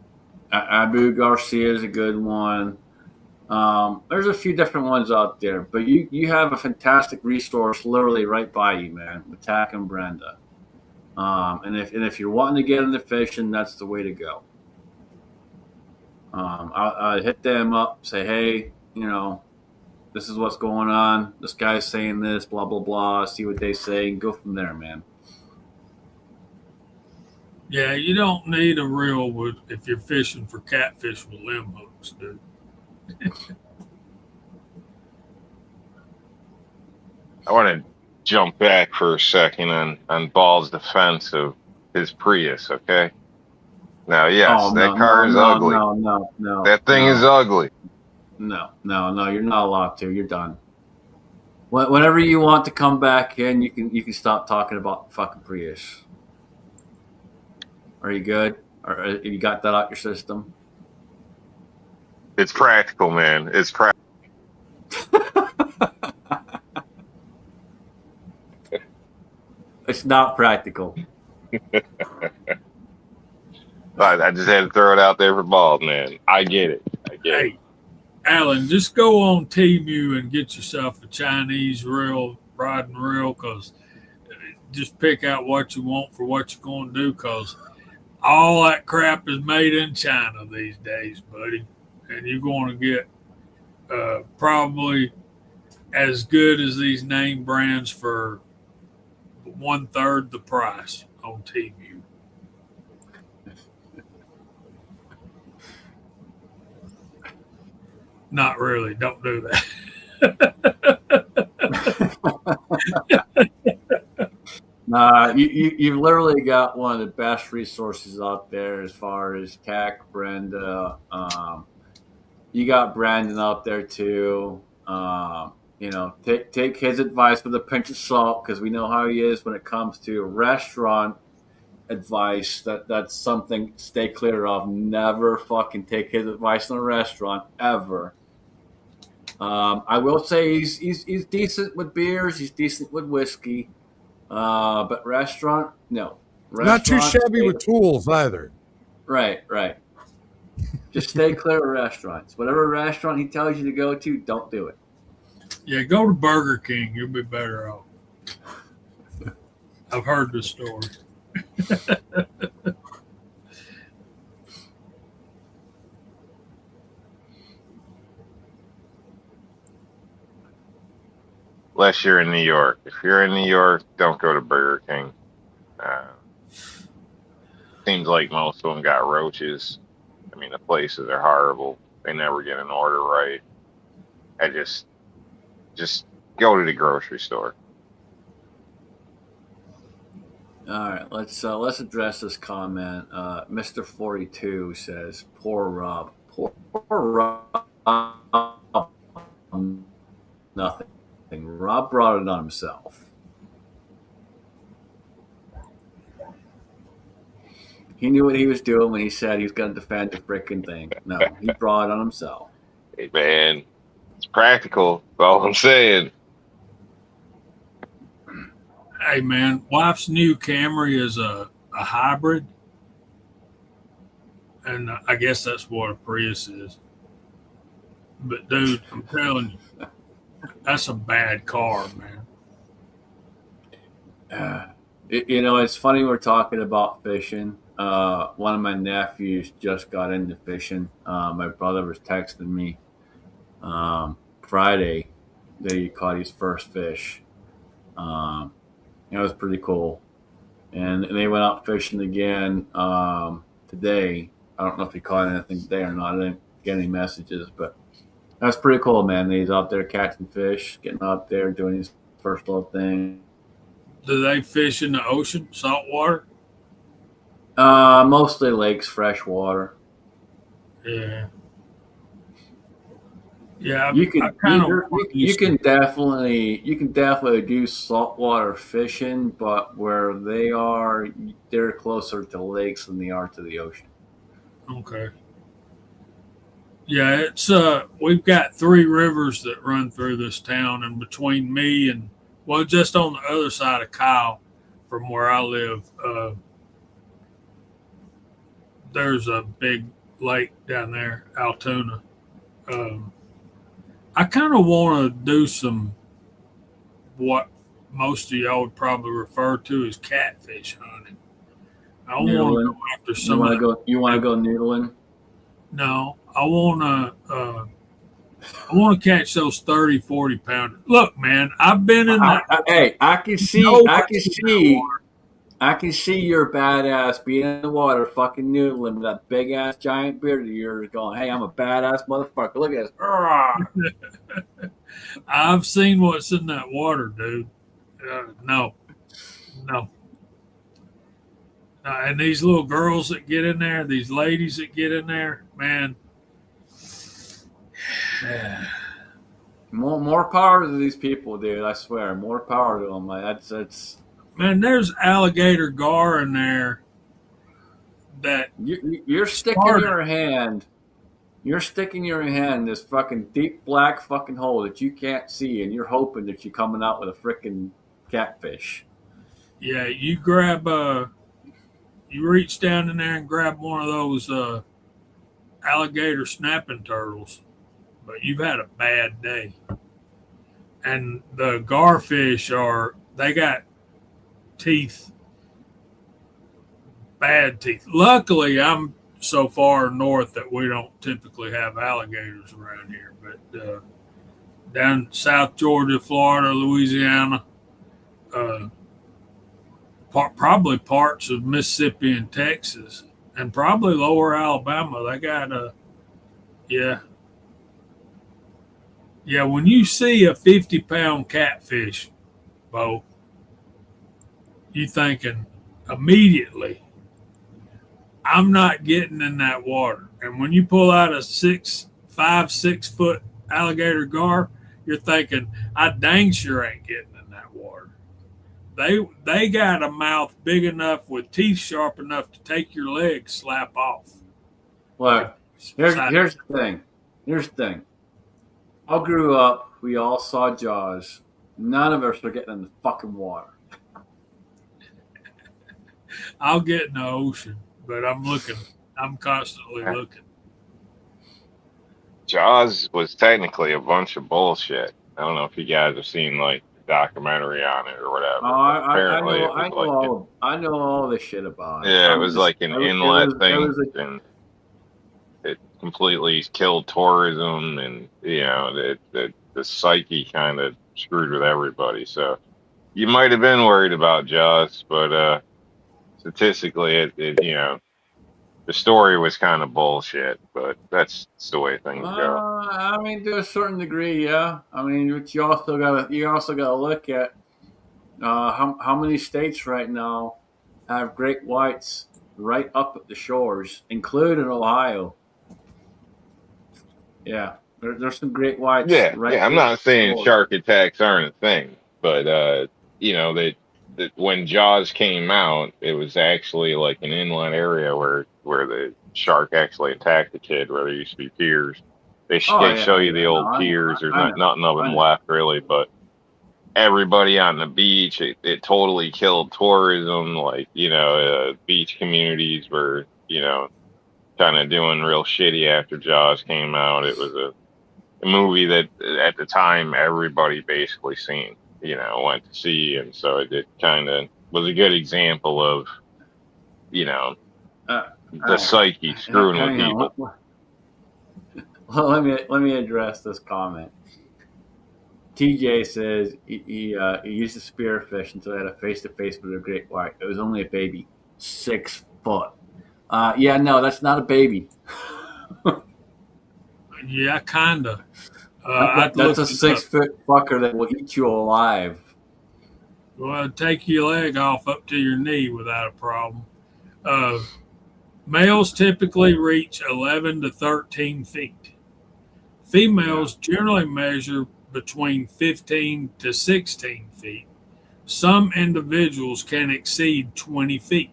Abu Garcia is a good one. There's a few different ones out there, but you have a fantastic resource literally right by you, man, with Tack and Brenda. And if you're wanting to get into fishing, that's the way to go. I hit them up, say, hey, this is what's going on. This guy's saying this, blah blah blah. See what they say, and go from there, man. Yeah, you don't need a reel if you're fishing for catfish with limb hooks, dude. I want to jump back for a second on Ball's defense of his Prius, okay? Now, yes, that car is ugly. No. That thing is ugly. No, you're not allowed to. You're done. Whenever you want to come back in, you can stop talking about the fucking Prius. Are you good? Or have you got that out your system? It's practical, man. It's practical. It's not practical. I just had to throw it out there for Ball, man. I get it. Hey, Alan, just go on Temu and get yourself a Chinese rod and reel, because just pick out what you want for what you're going to do, because all that crap is made in China these days, buddy. And you're going to get probably as good as these name brands for 1/3 the price on Temu. Not really. Don't do that. You've literally got one of the best resources out there as far as tech, Brenda. You got Brandon out there too. Take his advice with a pinch of salt because we know how he is when it comes to restaurant advice. That's something stay clear of. Never fucking take his advice in a restaurant ever. I will say he's decent with beers. He's decent with whiskey. But restaurant, no. Not too Restaurant, shabby with tools either. right. Just stay clear of restaurants. Whatever restaurant he tells you to go to, don't do it. Yeah, go to Burger King. You'll be better off. I've heard the story. Unless you're in New York. If you're in New York, don't go to Burger King. Seems like most of them got roaches. I mean, the places are horrible. They never get an order right. I just go to the grocery store. All right, let's address this comment. Mr. 42 says, "Poor Rob, poor Rob, nothing. Rob brought it on himself. He knew what he was doing when he said he was going to defend the freaking thing. No, he brought it on himself. Hey, man, it's practical. That's all I'm saying. Hey, man, wife's new Camry is a hybrid. And I guess that's what a Prius is. But, dude, I'm telling you, that's a bad car, man. It's funny we're talking about fishing. One of my nephews just got into fishing. My brother was texting me Friday that he caught his first fish. It was pretty cool. And they went out fishing again today. I don't know if he caught anything today or not. I didn't get any messages, but that's pretty cool, man. He's out there catching fish, getting out there doing his first little thing. Do they fish in the ocean, salt water? Mostly lakes, fresh water. Yeah. Yeah, You can definitely do saltwater fishing, but where they are, they're closer to lakes than they are to the ocean. Okay. Yeah, it's we've got 3 rivers that run through this town, and between me and just on the other side of Kyle, from where I live, there's a big lake down there, Altoona. I kind of want to do some what most of y'all would probably refer to as catfish hunting. I want to go after some. You want to go noodling? No, I want to catch those 30, 40 pounders. Look, man, I've been in that. Hey, I can see your badass being in the water, fucking noodling with that big ass giant beard of yours, going, "Hey, I'm a badass motherfucker. Look at this." I've seen what's in that water, dude. No. And these little girls that get in there, these ladies that get in there, man. More power to these people, dude. I swear, more power to them. That's. Man, there's alligator gar in there that you're sticking your hand. You're sticking your hand in this fucking deep black fucking hole that you can't see, and you're hoping that you're coming out with a freaking catfish. Yeah, you grab you reach down in there and grab one of those alligator snapping turtles, but you've had a bad day. And the garfish they got teeth, bad teeth. Luckily, I'm so far north that we don't typically have alligators around here, but down South Georgia, Florida, Louisiana, probably parts of Mississippi and Texas, and probably lower Alabama, they got when you see a 50-pound catfish, Bo, you thinking immediately, I'm not getting in that water. And when you pull out a 6 foot alligator gar, you're thinking, I dang sure ain't getting in that water. They got a mouth big enough with teeth sharp enough to take your leg slap off. Look, here's the thing. Here's the thing. I grew up. We all saw Jaws. None of us were getting in the fucking water. I'll get in the ocean, but I'm looking. I'm constantly looking. Jaws was technically a bunch of bullshit. I don't know if you guys have seen like the documentary on it or whatever. Oh, But apparently, it was I know all the shit about it. yeah, it was like an inlet thing, It and it completely killed tourism, and the psyche kind of screwed with everybody. So you might have been worried about Jaws, but statistically, the story was kind of bullshit. But that's the way things go. I mean, to a certain degree, yeah. I mean, but you also gotta look at how many states right now have great whites right up at the shores, including Ohio. Yeah, there's some great whites. Yeah, Right. yeah. I'm not saying shark attacks aren't a thing, but that when Jaws came out, it was actually like an inland area where the shark actually attacked the kid, where there used to be piers. They show you the old piers. There's nothing of them left really, but everybody on the beach, it totally killed tourism. Like beach communities were kind of doing real shitty after Jaws came out. It was a movie that at the time everybody basically seen, went to see, and so it kind of was a good example of, the psyche screwing with people. Well, let me address this comment. TJ says he used to spearfish until he had a face to face with a great white. It was only a baby, 6 foot. Yeah, no, that's not a baby. Yeah, kinda. That's a 6 foot fucker that will eat you alive. Well, take your leg off up to your knee without a problem. Males typically reach 11 to 13 feet. Females generally measure between 15 to 16 feet. Some individuals can exceed 20 feet.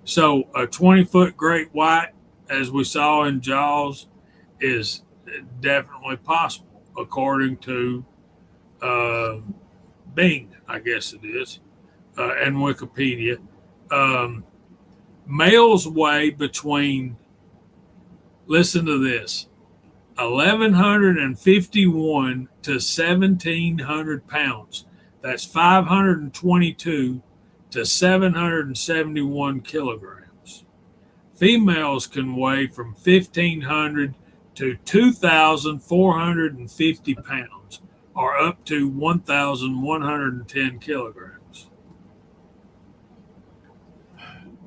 So a 20-foot great white, as we saw in Jaws, is definitely possible, according to Bing, I guess it is, and Wikipedia. Males weigh between, listen to this, 1,151 to 1,700 pounds. That's 522 to 771 kilograms. Females can weigh from 1,500 to 2,450 pounds, or up to 1,110 kilograms.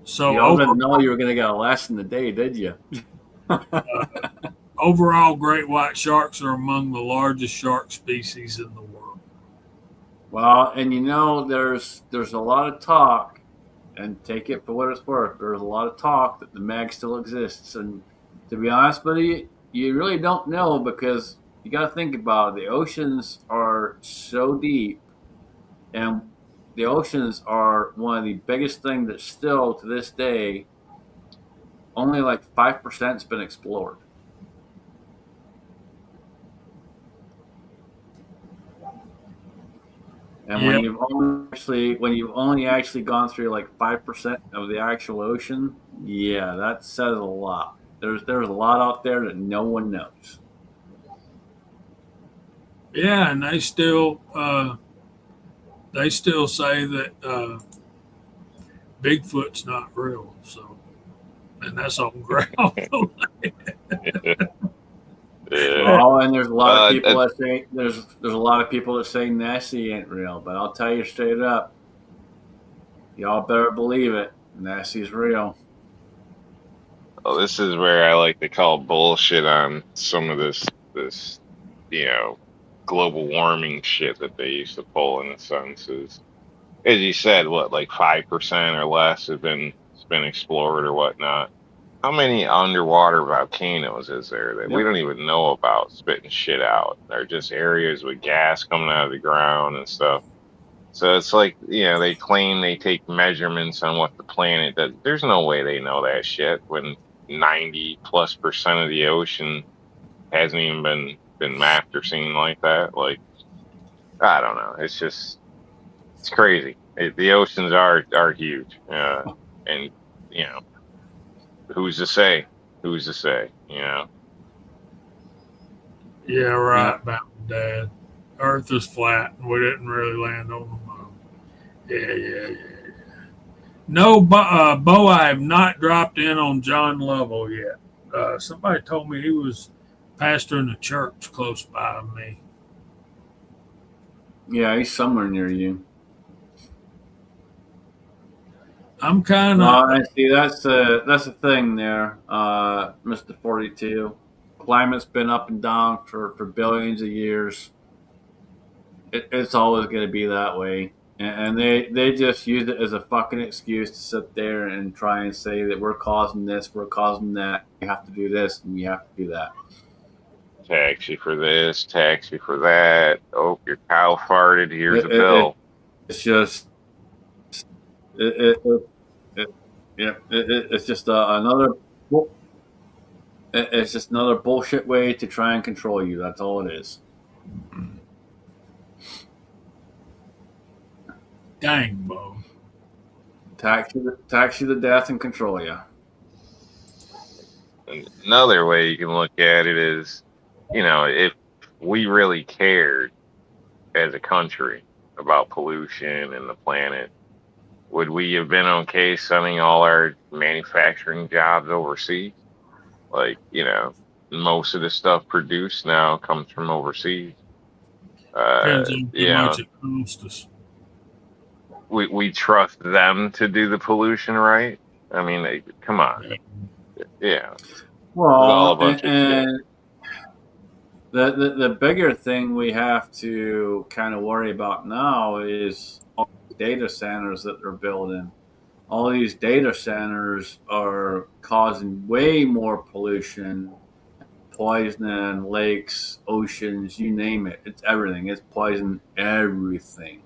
So y'all didn't know you were going to get a lesson today, did you? Overall, great white sharks are among the largest shark species in the world. Well, and there's a lot of talk, and take it for what it's worth. There's a lot of talk that the mag still exists, and to be honest with you, you really don't know, because you got to think about it. The oceans are so deep, and the oceans are one of the biggest things that still to this day only like 5% has been explored. And when you've only actually gone through like 5% of the actual ocean, yeah, that says a lot. There's a lot out there that no one knows. Yeah, and they still say that Bigfoot's not real. So, and that's on ground. Well, and there's a lot of people that say there's a lot of people that say Nessie ain't real, but I'll tell you straight up, y'all better believe it. Nessie's real. Well, this is where I like to call bullshit on some of this global warming shit that they used to pull in the census. as you said, what, like 5% or less has been explored or whatnot. How many underwater volcanoes is there that we Yep. don't even know about spitting shit out? They're just areas with gas coming out of the ground and stuff. So it's like, they claim they take measurements on what the planet does. There's no way they know that shit when 90+% of the ocean hasn't even been mapped or seen like that. Like, I don't know. It's crazy. The oceans are huge. And you know, who's to say? Who's to say? Yeah, Yeah. right, Mountain Dad. Earth is flat, and we didn't really land on the moon. Yeah. No, Bo, I have not dropped in on John Lovell yet. Somebody told me he was pastoring a church close by me. Yeah, he's somewhere near you. I'm kind Well, of, I see that's the thing there, Mr. 42. Climate's been up and down for billions of years. It's always going to be that way, and they just use it as a fucking excuse to sit there and try and say that we're causing this, we're causing that. You have to do this, and you have to do that. Taxi for this, taxi for that. Oh, your cow farted. Here's a It, it, bill. it's just it, it, it, yeah, it's just another. It's just another bullshit way to try and control you. That's all it is. dang, Bo. Tax you to death and control you. And another way you can look at it is, if we really cared as a country about pollution and the planet, would we have been okay sending all our manufacturing jobs overseas? Like, most of the stuff produced now comes from overseas. Depends on how much it costs us. We trust them to do the pollution right. I mean, come on. Yeah, it's all a Well, bunch of shit. and the bigger thing we have to kind of worry about now is all the data centers that they're building. All these data centers are causing way more pollution, poisoning lakes, oceans, you name it. It's everything. It's poisoning everything.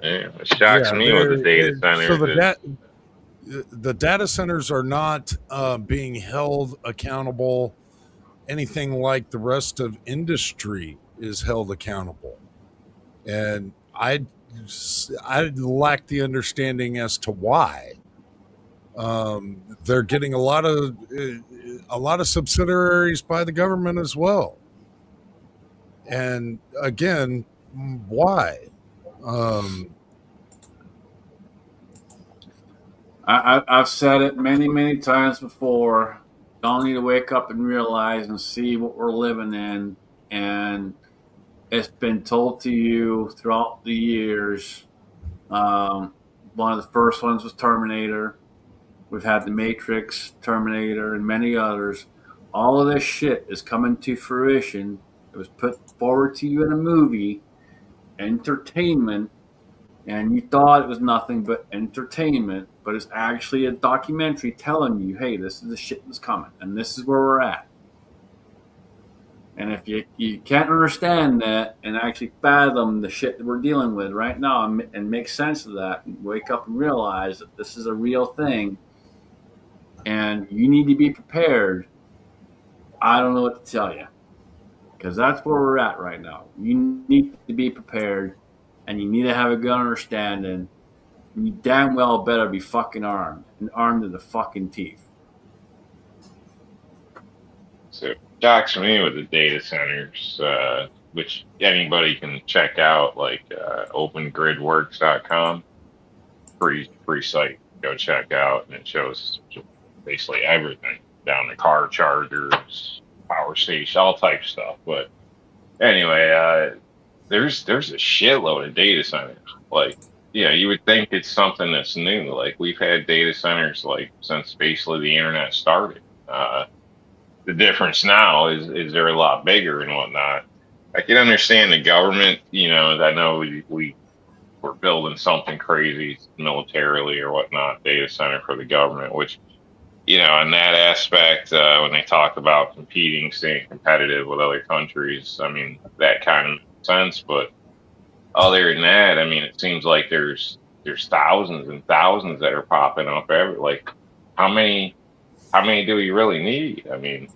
Yeah, it shocks Yeah, me with the data so centers. the data centers are not being held accountable anything like the rest of industry is held accountable, and I lack the understanding as to why. They're getting a lot of subsidiaries by the government as well, and again, why? Um, I've said it many, many times before. Y'all need to wake up and realize and see what we're living in. And it's been told to you throughout the years. One of the first ones was Terminator. We've had The Matrix, Terminator, and many others. All of this shit is coming to fruition. It was put forward to you in a movie, entertainment, and you thought it was nothing but entertainment, but it's actually a documentary telling you, hey, this is the shit that's coming, and this is where we're at. And if you can't understand that and actually fathom the shit that we're dealing with right now and make sense of that and wake up and realize that this is a real thing and you need to be prepared, I don't know what to tell you. Because that's where we're at right now. You need to be prepared and you need to have a good understanding. You damn well better be fucking armed and armed to the fucking teeth. So it shocks me with the data centers, which anybody can check out, like opengridworks.com, free site. Go check out, and it shows basically everything down to car chargers, power station, all type of stuff. But anyway, there's a shitload of data centers. Like, you would think it's something that's new. Like, we've had data centers like since basically the internet started. The difference now is they're a lot bigger and whatnot. I can understand the government. I know we're building something crazy militarily or whatnot, data center for the government, which, in that aspect, when they talk about competing, staying competitive with other countries, I mean, that kind of makes sense. But other than that, I mean, it seems like there's thousands and thousands that are popping up every, like, how many do we really need? I mean,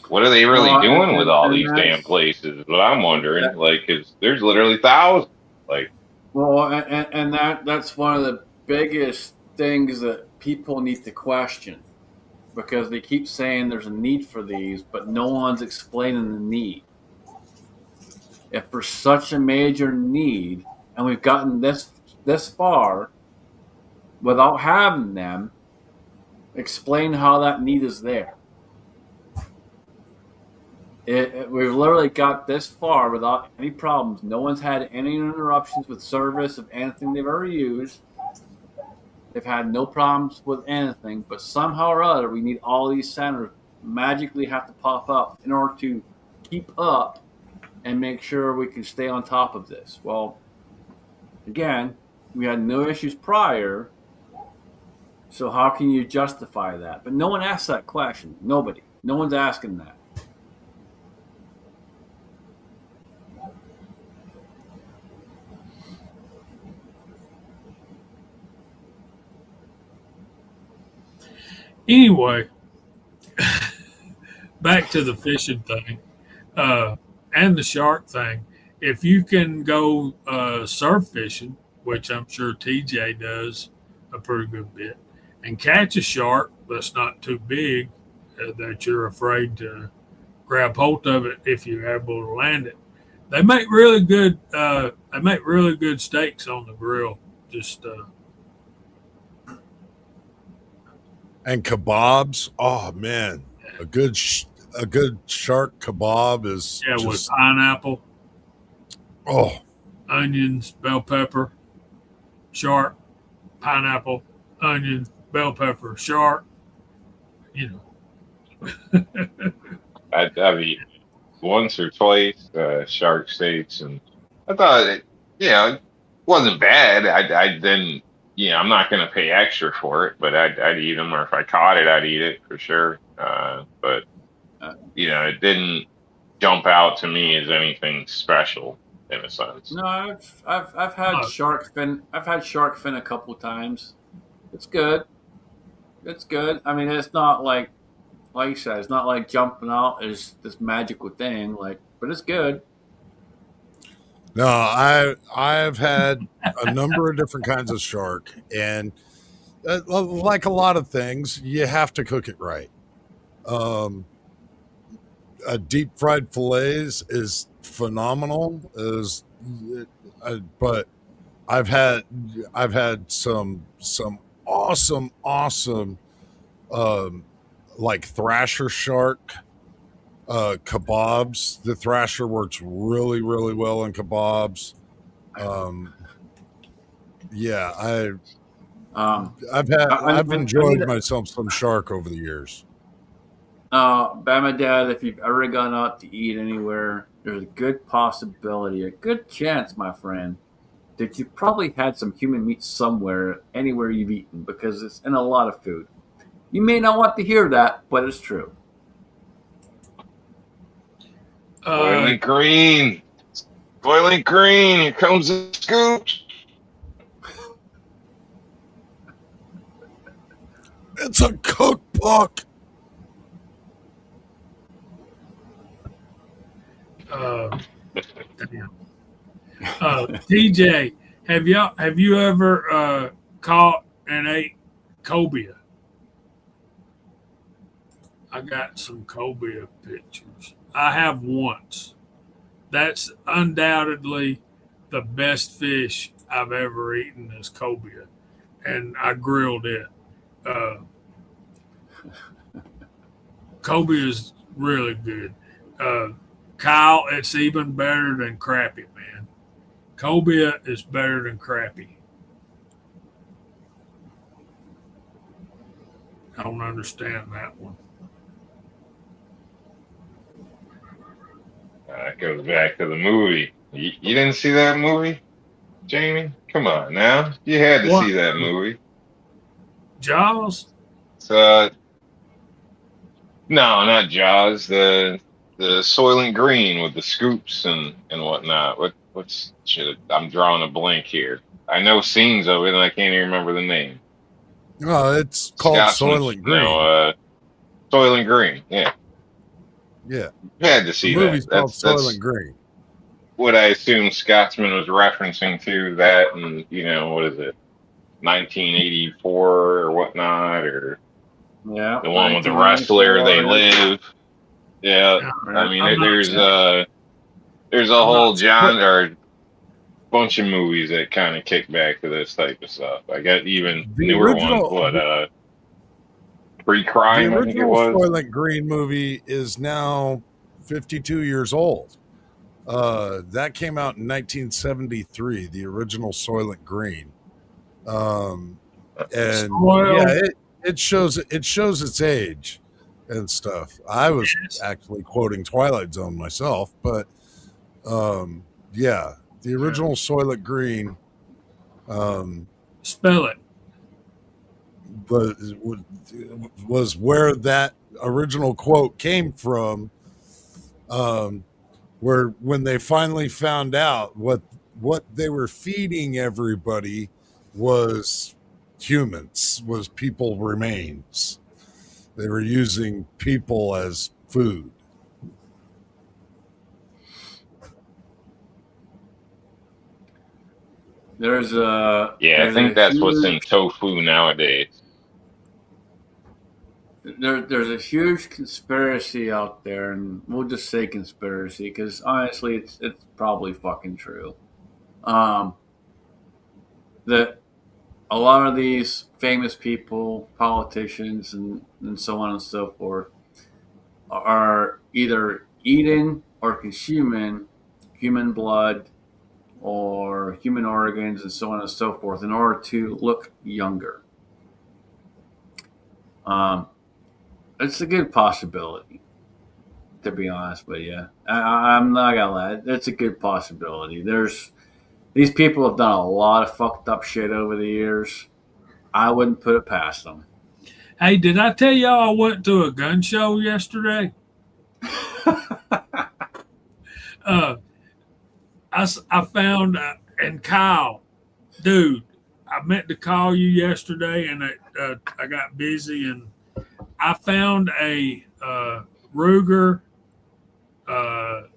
what are they really Well, doing with all and these damn that's places? What I'm that. wondering, like, 'cause there's literally thousands. Like, Well, and that's one of the biggest things that people need to question because they keep saying there's a need for these, but no one's explaining the need. If there's such a major need, and we've gotten this far without having them, explain how that need is there. We've literally got this far without any problems. No one's had any interruptions with service of anything they've ever used. They've had no problems with anything, but somehow or other, we need all these centers magically have to pop up in order to keep up and make sure we can stay on top of this. Well, again, we had no issues prior, so how can you justify that? But no one asked that question. Nobody. No one's asking that. Anyway, back to the fishing thing and the shark thing. If you can go surf fishing, which I'm sure TJ does a pretty good bit, and catch a shark that's not too big that you're afraid to grab hold of it if you're able to land it. They make really good. They make really good steaks on the grill. Just And kebabs. Oh man, a good shark kebab is yeah, with just pineapple, oh onions, bell pepper, shark, pineapple, onion, bell pepper, shark. You know, I've eaten once or twice shark steaks, and I thought it wasn't bad. I didn't, I'm not gonna pay extra for it, but I'd eat them, or if I caught it, I'd eat it for sure. But Uh, it didn't jump out to me as anything special in a sense. no, I've had uh, shark fin. I've had shark fin a couple times. It's good. It's good. I mean, it's not like you said, it's not like jumping out is this magical thing. Like, but it's good. no. I've had a number of different kinds of shark, and like a lot of things, you have to cook it right. Um, a deep fried fillets is phenomenal. But I've had some awesome um, like thrasher shark kebabs. The thrasher works really well in kebabs. Um, yeah, Um, I've I need enjoyed myself some shark over the years. Bama Dad, if you've ever gone out to eat anywhere, there's a good possibility, a good chance, my friend, that you probably had some human meat somewhere, anywhere you've eaten, because it's in a lot of food. You may not want to hear that, but it's true. uh, Boiling green, boiling green. Here comes the scoops. It's a cookbook. uh, damn. TJ, have you ever caught and ate cobia? I got some cobia pictures. I have once. That's undoubtedly the best fish I've ever eaten is cobia, and I grilled it. Uh, cobia is really good. Uh, Kyle, it's even better than crappie, man. Cobia is better than crappie. I don't understand that one. It goes back to the movie. You didn't see that movie, Jamie? Come on now. You had to What? see that movie. Jaws? It's, no, not Jaws. The Soylent Green with the scoops and whatnot. What's shit? I'm drawing a blank here. I know scenes of it, and I can't even remember the name. Oh, it's called Scotsman, Soylent Green. Soylent Green. Yeah, Yeah, you had to the see that. movie's called That's Soylent Green. what I assume Scotsman was referencing to that, and what is it, 1984 or whatnot, or Yeah, the one with the wrestler, They 1994. Live. Yeah, Yeah, I Yeah. mean, I'm not saying. there's a I'm whole not. But genre or bunch of movies that kind of kick back to this type of stuff. I got even the newer ones. original, What the Pre-Crime, I think it original was. Soylent Green movie is now 52 years old. That came out in 1973. The original Soylent Green, um, and yeah, Well, it shows its age and stuff. I was yes. actually quoting Twilight Zone myself, but yeah, the Yeah. original Soylent Green. Um, Spell it. but was where that original quote came from, where when they finally found out what they were feeding everybody was people remains. They were using people as food. There's a Yeah, I there's a think that's what's huge in tofu nowadays. there's a huge conspiracy out there, and we'll just say conspiracy because honestly, it's probably fucking true. Um, that a lot of these famous people, politicians, and so on and so forth, are either eating or consuming human blood or human organs and so on and so forth in order to look younger. Um, it's a good possibility, to be honest with you. I'm not gonna lie, it's a good possibility. There's these people have done a lot of fucked up shit over the years. I wouldn't put it past them. Hey, did I tell y'all I went to a gun show yesterday? Uh, I found, and Kyle, dude, I meant to call you yesterday, and I got busy, and I found a Ruger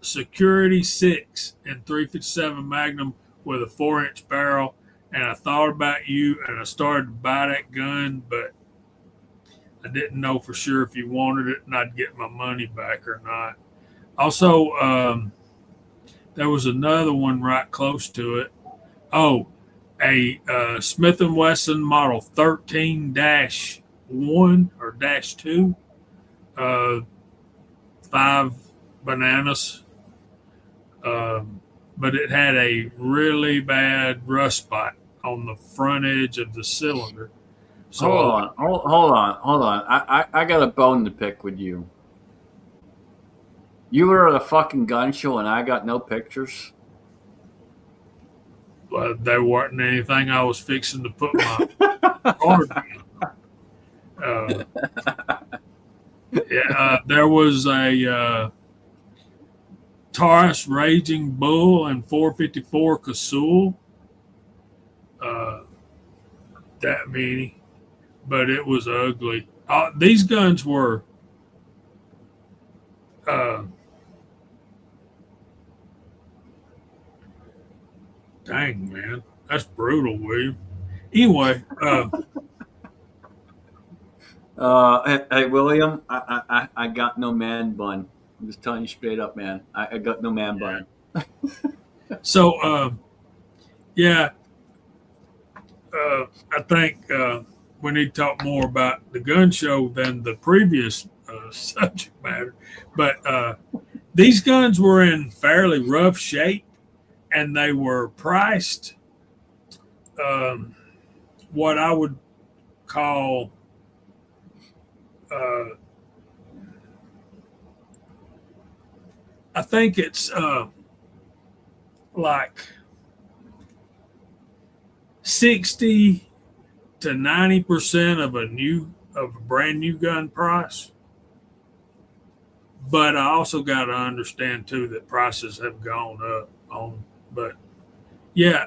Security 6 and 357 Magnum with a 4-inch barrel. And I thought about you, and I started to buy that gun, but I didn't know for sure if you wanted it and I'd get my money back or not. Also, there was another one right close to it. Oh, a Smith & Wesson Model 13-1 or -2, uh, 5 bananas, but it had a really bad rust spot on the front edge of the cylinder. So Hold on, hold on. I got a bone to pick with you. You were at a fucking gun show and I got no pictures. there wasn't anything I was fixing to put my card in. Uh, yeah, there was a Taurus Raging Bull and 454 Casull. Uh, that many, but it was ugly. These guns were uh, dang, man, that's brutal, William. Anyway, Hey, William, I got no man bun. I'm just telling you straight up, man. I got no man bun. so yeah, I think we need to talk more about the gun show than the previous subject matter. But these guns were in fairly rough shape, and they were priced um, what I would call uh, I think it's like 60 to 90% of a brand new gun price. But I also got to understand too that prices have gone up on. But yeah,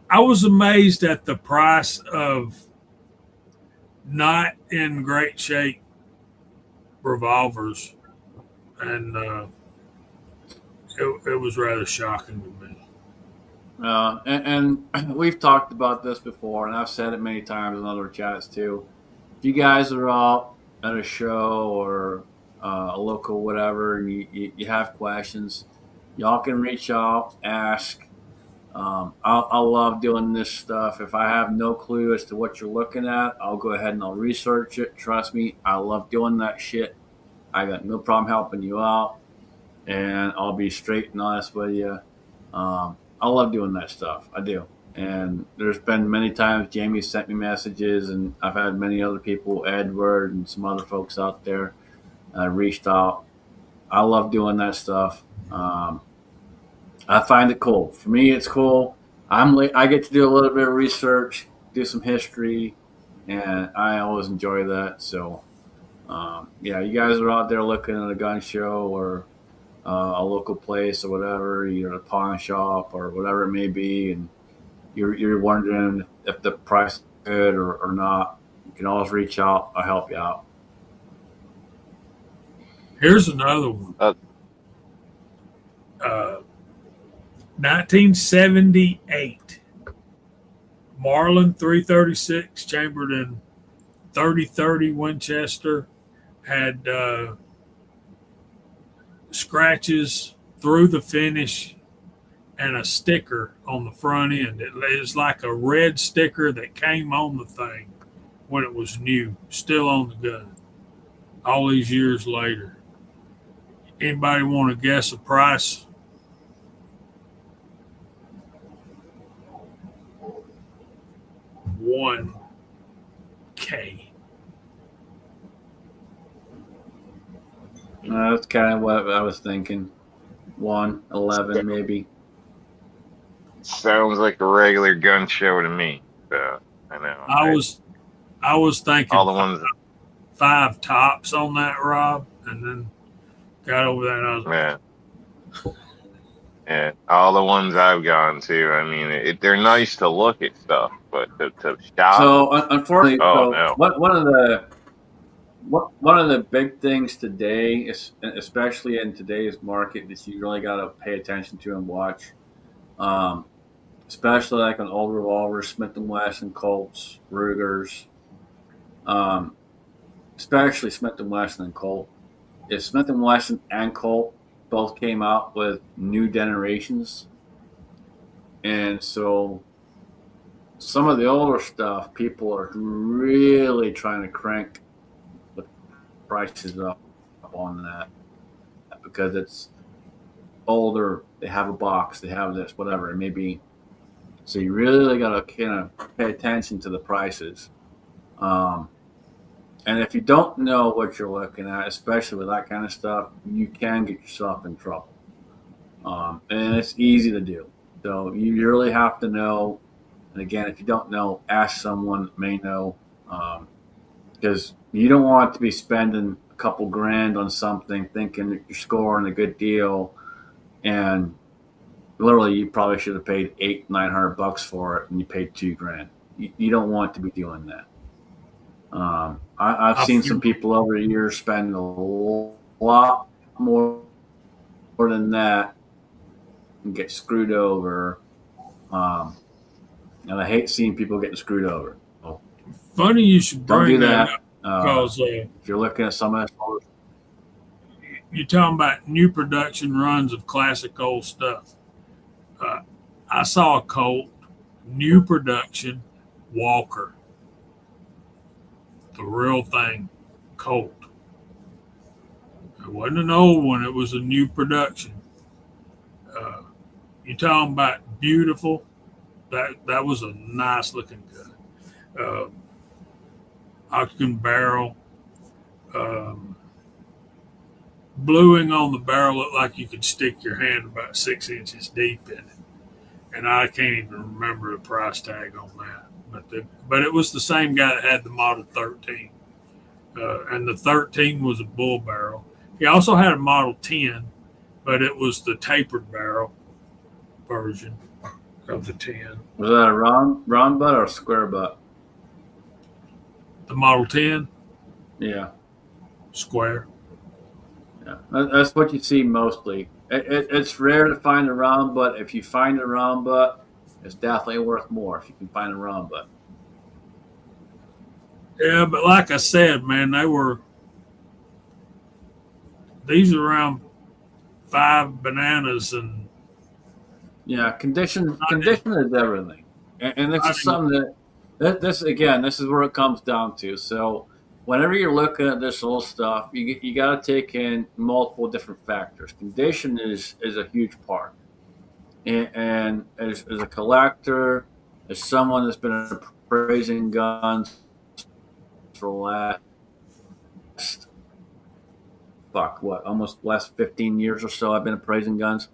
I was amazed at the price of not in great shape revolvers, and it was rather shocking to me. And we've talked about this before, and I've said it many times in other chats too. If you guys are out at a show or a local whatever, and you have questions, y'all can reach out, ask. I love doing this stuff. If I have no clue as to what you're looking at, I'll go ahead and I'll research it. Trust me, I love doing that shit. I got no problem helping you out, and I'll be straight and honest with you. I love doing that stuff. I do. And there's been many times Jamie sent me messages, and I've had many other people, Edward and some other folks out there, reached out. I love doing that stuff. I find it cool. For me, it's cool. I get to do a little bit of research, do some history, and I always enjoy that. So, yeah, you guys are out there looking at a gun show or a local place or whatever, either a pawn shop or whatever it may be, and you're wondering if the price is good or not, you can always reach out. I'll help you out. Here's another one. 1978 Marlin 336 chambered in 30-30 Winchester had scratches through the finish and a sticker on the front end. It is like a red sticker that came on the thing when it was new, still on the gun, all these years later. Anybody want to guess a price? $1K. That's kind of what I was thinking. 111 maybe. Sounds like a regular gun show to me. So I know. I was thinking all the ones. 5 tops on that, Rob, and then got over that. And I was like, yeah, all the ones I've gone to. I mean, they're nice to look at stuff, but to shop. So unfortunately, no. One of the big things today, especially in today's market, that you really got to pay attention to and watch, especially like on old revolvers, Smith and Wesson, Colts, Rugers, especially Smith and Wesson and Colt. If Smith and Wesson and Colt both came out with new generations, and so some of the older stuff, people are really trying to crank the prices up on that because it's older. They have a box, they have this, whatever it may be. So you really got to kind of pay attention to the prices. And if you don't know what you're looking at, especially with that kind of stuff, you can get yourself in trouble. And it's easy to do. So you really have to know. And again, if you don't know, ask someone that may know. Because you don't want to be spending a couple grand on something thinking that you're scoring a good deal. And literally, you probably should have paid $800-900 for it, and you paid $2,000. You don't want to be doing that. I've seen some people over the years spend a lot more than that and get screwed over. And I hate seeing people getting screwed over. So funny you should bring that up because if you're looking at some of that, you're talking about new production runs of classic old stuff. I saw a Colt new production Walker. The real thing, Colt. It wasn't an old one. It was a new production. You're talking about beautiful. That was a nice looking gun. Octagon barrel. bluing on the barrel looked like you could stick your hand about 6 inches deep in it. And I can't even remember the price tag on that. But it was the same guy that had the Model 13. And the 13 was a bull barrel. He also had a Model 10, but it was the tapered barrel version of the 10. Was that a round butt or a square butt? The Model 10? Yeah. Square. Yeah. That's what you see mostly. It's rare to find a round butt. If you find a round butt, it's definitely worth more if you can find a round butt. Yeah, but like I said, man, these are around 5 bananas and. Yeah, condition is everything, and this is something this is where it comes down to. So, whenever you're looking at this little stuff, you got to take in multiple different factors. Condition is a huge part, and as a collector, as someone that's been appraising guns for the last almost last 15 years or so, I've been appraising guns.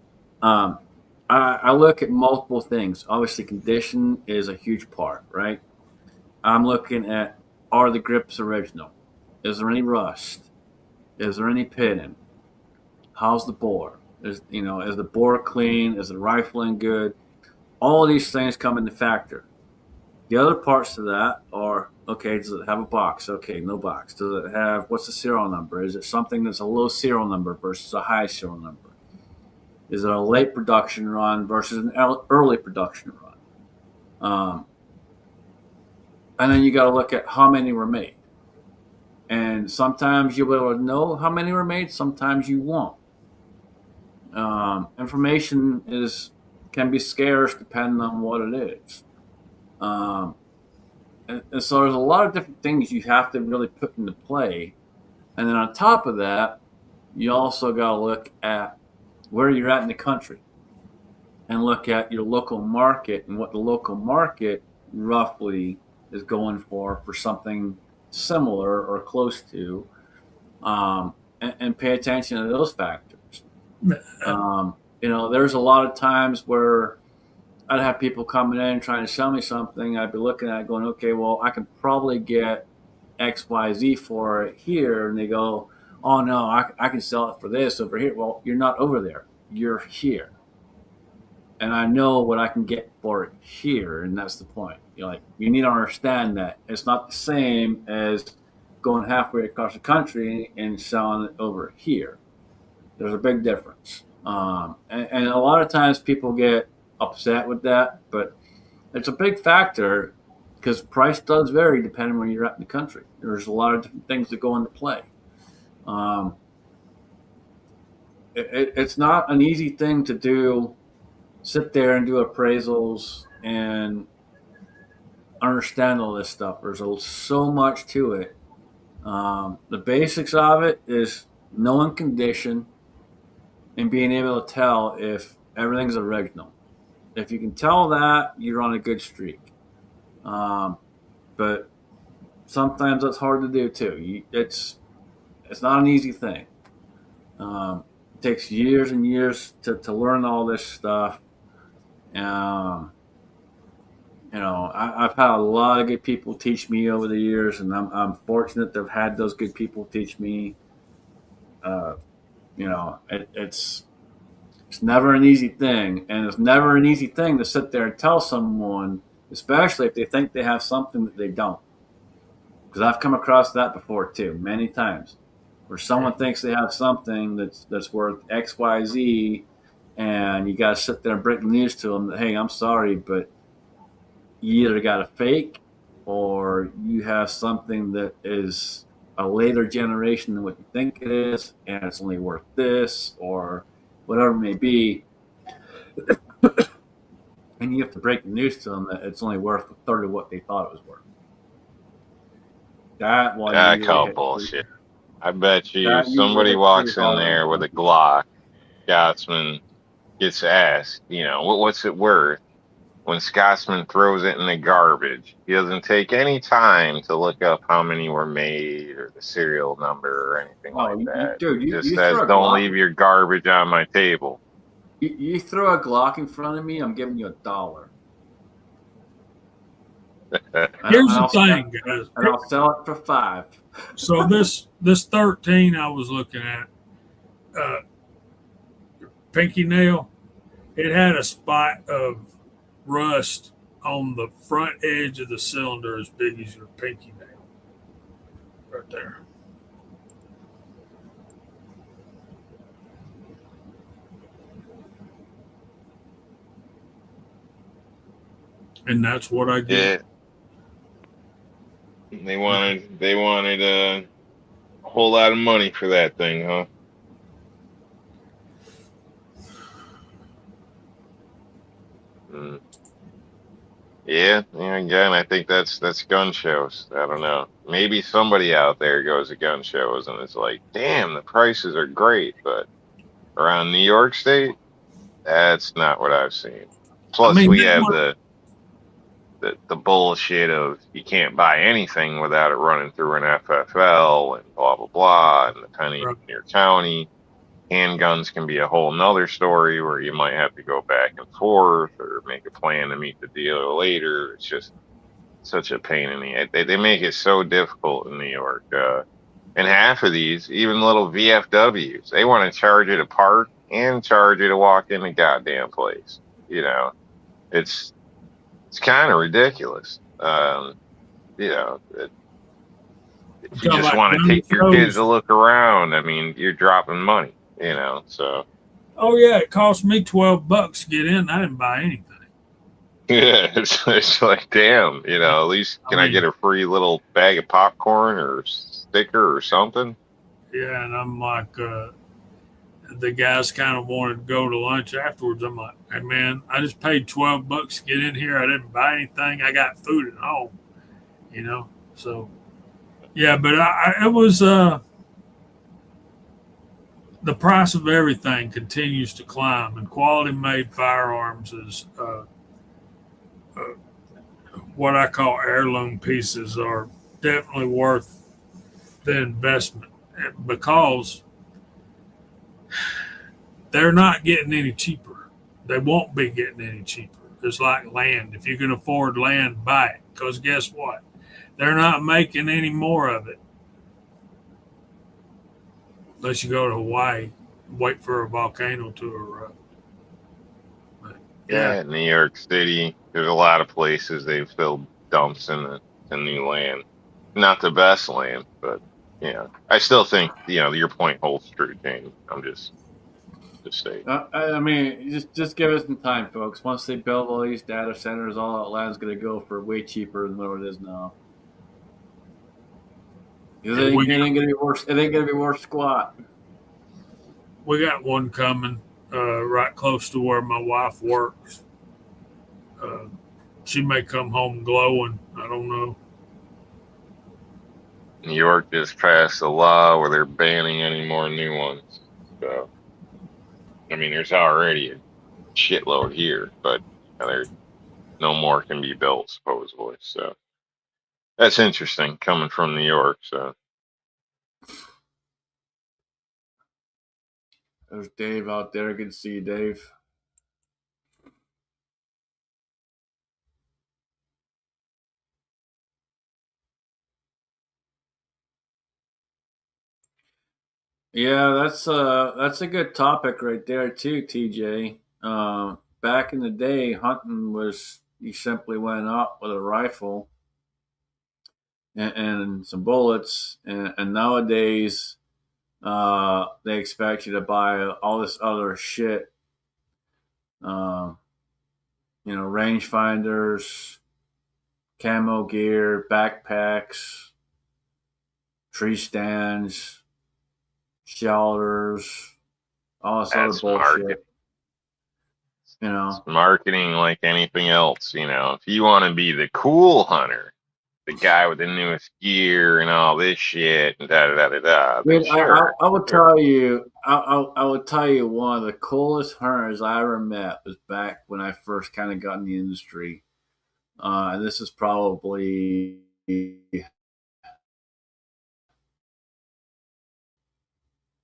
I look at multiple things. Obviously, condition is a huge part, right? I'm looking at, are the grips original? Is there any rust? Is there any pitting? How's the bore? Is the bore clean? Is the rifling good? All of these things come into factor. The other parts to that are, okay, does it have a box? Okay, no box. Does it have, what's the serial number? Is it something that's a low serial number versus a high serial number? Is it a late production run versus an early production run? And then you got to look at how many were made. And sometimes you'll be able to know how many were made. Sometimes you won't. Information can be scarce depending on what it is. And so there's a lot of different things you have to really put into play. And then on top of that, you also got to look at where you're at in the country and look at your local market and what the local market roughly is going for something similar or close to, and pay attention to those factors. There's a lot of times where I'd have people coming in trying to sell me something. I'd be looking at it going, okay, well, I can probably get XYZ for it here. And they go, oh, no, I can sell it for this over here. Well, you're not over there. You're here. And I know what I can get for it here. And that's the point. You need to understand that it's not the same as going halfway across the country and selling it over here. There's a big difference. And a lot of times people get upset with that, but it's a big factor because price does vary depending where you're at in the country. There's a lot of different things that go into play. It's not an easy thing to do, sit there and do appraisals and understand all this stuff. There's so much to it. The basics of it is knowing condition and being able to tell if everything's original. If you can tell that, you're on a good streak. But sometimes that's hard to do too. It's not an easy thing. It takes years and years to learn all this stuff. I've had a lot of good people teach me over the years, and I'm fortunate to have had those good people teach me. It's never an easy thing, and it's never an easy thing to sit there and tell someone, especially if they think they have something that they don't. Because I've come across that before too, many times, where someone thinks they have something that's worth X, Y, Z, and you got to sit there and break the news to them that, hey, I'm sorry, but you either got a fake or you have something that is a later generation than what you think it is, and it's only worth this or whatever it may be. And you have to break the news to them that it's only worth a third of what they thought it was worth. That one. I call bullshit. I bet you That somebody usually walks hits in hard there on with a people. Glock, Scotsman, gets asked, what's it worth? when Scotsman throws it in the garbage, he doesn't take any time to look up how many were made or the serial number or anything Oh, like that. dude, He just you says, throw a "Don't Glock. leave your garbage on my table." You throw a Glock in front of me, I'm giving you $1. Here's the thing, guys. And I'll sell it for $5. So this 13 I was looking at, uh, pinky nail, it had a spot of rust on the front edge of the cylinder as big as your pinky nail, right there. And that's what I get. Yeah, they wanted a whole lot of money for that thing, huh? Mm. Yeah, again, I think that's gun shows. I don't know. Maybe somebody out there goes to gun shows and it's like, damn, the prices are great, but around New York State, that's not what I've seen. I Plus, mean, we they have were, the bullshit of you can't buy anything without it running through an FFL and blah blah blah, and depending on your county, handguns can be a whole nother story where you might have to go back and forth or make a plan to meet the dealer later. It's just such a pain in the they make it so difficult in New York. And half of these, even little VFWs, they want to charge you to park and charge you to walk in the goddamn place. You know, it's kind of ridiculous. If you talking just about want to gun take your kids to shows. look around, I mean, you're dropping money. So Oh yeah, it cost me $12 to get in. I didn't buy anything. yeah, it's like damn. At least I can I get mean, a free little bag of popcorn or sticker or something? yeah, and I'm like, the guys kind of wanted to go to lunch afterwards. I'm like, hey man, I just paid $12 to get in here. I didn't buy anything. I got food at home, you know. So yeah, but it was the price of everything continues to climb, and quality made firearms is uh, what I call heirloom pieces are definitely worth the investment because they're not getting any cheaper. They won't be getting any cheaper. It's like land. If you can afford land, buy it. Because guess what? They're not making any more of it unless you go to Hawaii, wait for a volcano to erupt. But yeah, Yeah, New York City. There's a lot of places they've filled dumps in new land. Not the best land, but I still think your point holds true, James. I'm just stating. I mean, just give us some time, folks. Once they build all these data centers, all that land's going to go for way cheaper than what it is now. It yeah, ain't, it ain't going to be worse. It ain't going to be worth squat. we got one coming right close to where my wife works. Uh, she may come home glowing. I don't know. New York just passed a law where they're banning any more new ones. So, I mean, there's already a shitload here, but there no more can be built supposedly. So that's interesting coming from New York. So There's Dave out there. Good to see you, Dave. Yeah, that's a good topic right there too, TJ. Back in the day, hunting was you simply went out with a rifle and some bullets, and nowadays they expect you to buy all this other shit. Uh, rangefinders, camo gear, backpacks, tree stands, shelters, all this other that's marketing. bullshit. You It's know, marketing like anything else. If you want to be the cool hunter, the guy with the newest gear and all this shit and da da da da da. Then Dude, sure. I will tell you, I will tell you one of the coolest hunters I ever met was back when I first kind of got in the industry. And this is probably, yeah,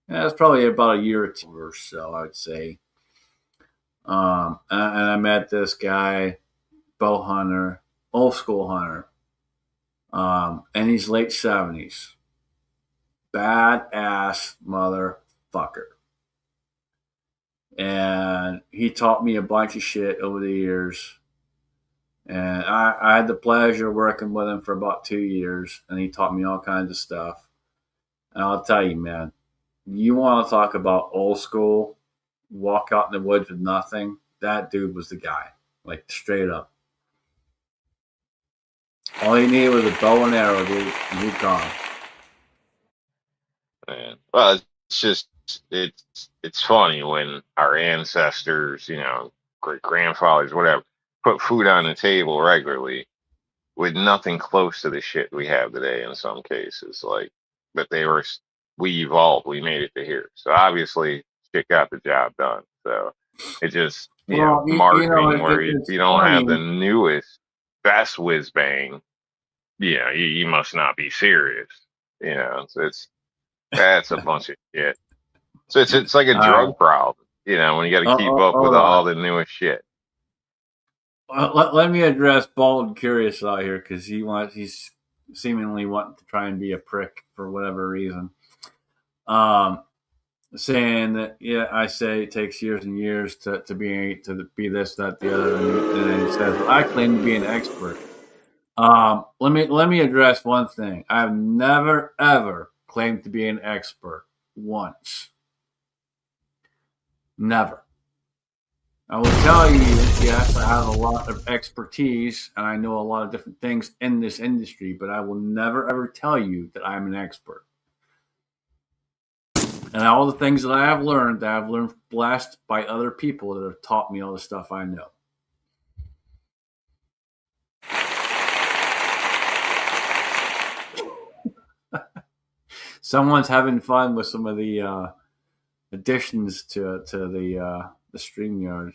it's probably about a year or two or so, I would say. And I met this guy, bow hunter, old school hunter, and he's late 70s. Badass motherfucker. And he taught me a bunch of shit over the years. And I had the pleasure of working with him for about 2 years, and he taught me all kinds of stuff. And I'll tell you, man, you want to talk about old school, walk out in the woods with nothing? That dude was the guy, like straight up. All he needed was a bow and arrow, dude, and he's gone. Man. Well, it's just it's funny when our ancestors, you know, great grandfathers, whatever, put food on the table regularly with nothing close to the shit we have today in some cases. Like, but we evolved, we made it to here. So obviously, shit got the job done. So it just, Well, marketing where if it's you don't have the funny. newest, best whiz bang, you must not be serious. It's that's a bunch of shit. So it's like a Uh, drug problem, when you got to keep up with all right. all the newest shit. Let me address Bald and Curious out here because he's seemingly wanting to try and be a prick for whatever reason. Um, Saying that, yeah, I say it takes years and years to be this, that, the other, and then he says, well, I claim to be an expert. Let me address one thing. I've never ever claimed to be an expert once. Never. I will tell you, yes, I have a lot of expertise and I know a lot of different things in this industry, but I will never ever tell you that I'm an expert. And all the things that I've learned blessed by other people that have taught me all the stuff I know. Someone's having fun with some of the additions to the StreamYard.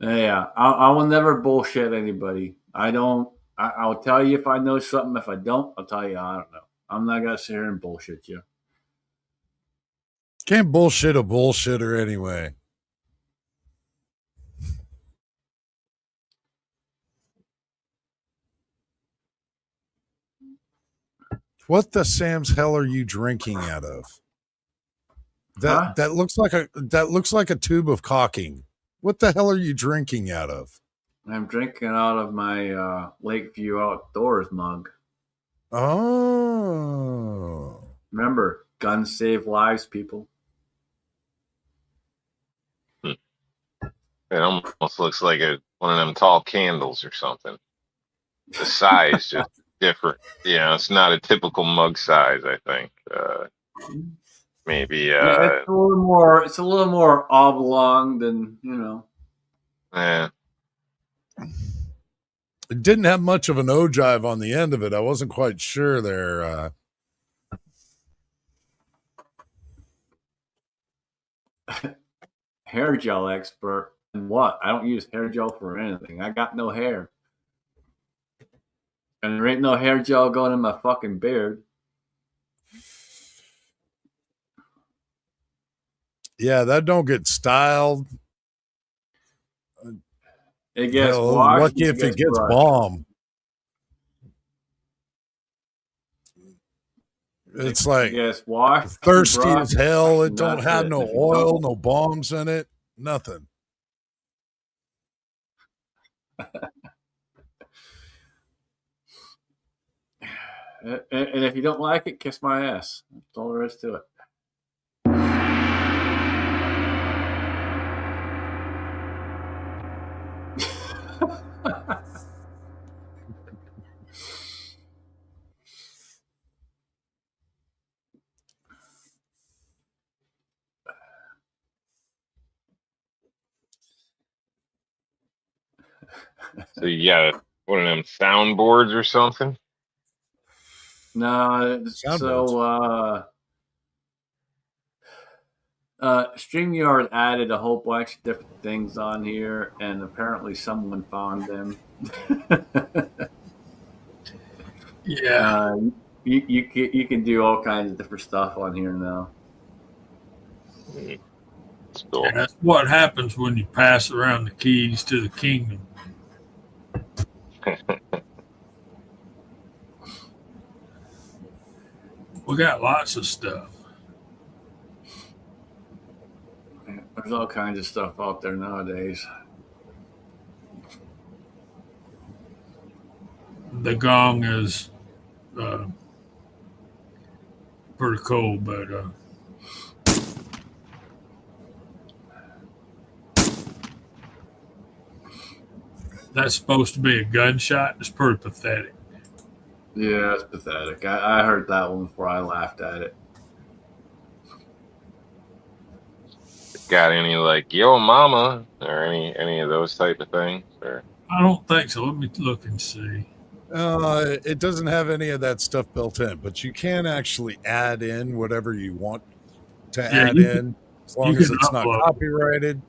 Yeah, I will never bullshit anybody. I don't. I'll tell you if I know something. If I don't, I'll tell you I don't know. I'm not gonna sit here and bullshit you. Can't bullshit a bullshitter anyway. What the Sam's hell are you drinking out of? Huh? That looks like a tube of caulking. What the hell are you drinking out of? I'm drinking out of my Lakeview Outdoors mug. Oh. Remember, guns save lives, people. Hmm. It almost looks like one of them tall candles or something. The size just different. It's not a typical mug size, I think. Maybe Yeah, it's a little more. It's a little more oblong than you know. eh, It didn't have much of an ogive on the end of it. I wasn't quite sure there. Hair gel expert. And what? I don't use hair gel for anything. I got no hair, and there ain't no hair gel going in my fucking beard. Yeah, that don't get styled. It gets Hell, washed lucky and it if it gets gets brushed. balm. It's It like gets washed and thirsty as brushed, hell. It and don't that's have it. And no if you oil, don't, no bombs in it, nothing. and if you don't like it, kiss my ass. That's all there is to it. So you got one of them soundboards or something? No, Soundboards. StreamYard added a whole bunch of different things on here, and apparently someone found them. Yeah. You can do all kinds of different stuff on here now. It's cool. And that's what happens when you pass around the keys to the kingdom. We got lots of stuff. There's all kinds of stuff out there nowadays. The gong is pretty cool, but that's supposed to be a gunshot. It's pretty pathetic. Yeah, it's pathetic. I heard that one before. I laughed at it. Got any like yo mama or any of those type of things? Or I don't think so. Let me look and see. It doesn't have any of that stuff built in, but you can actually add in whatever you want to add in, as long as it's not copyrighted.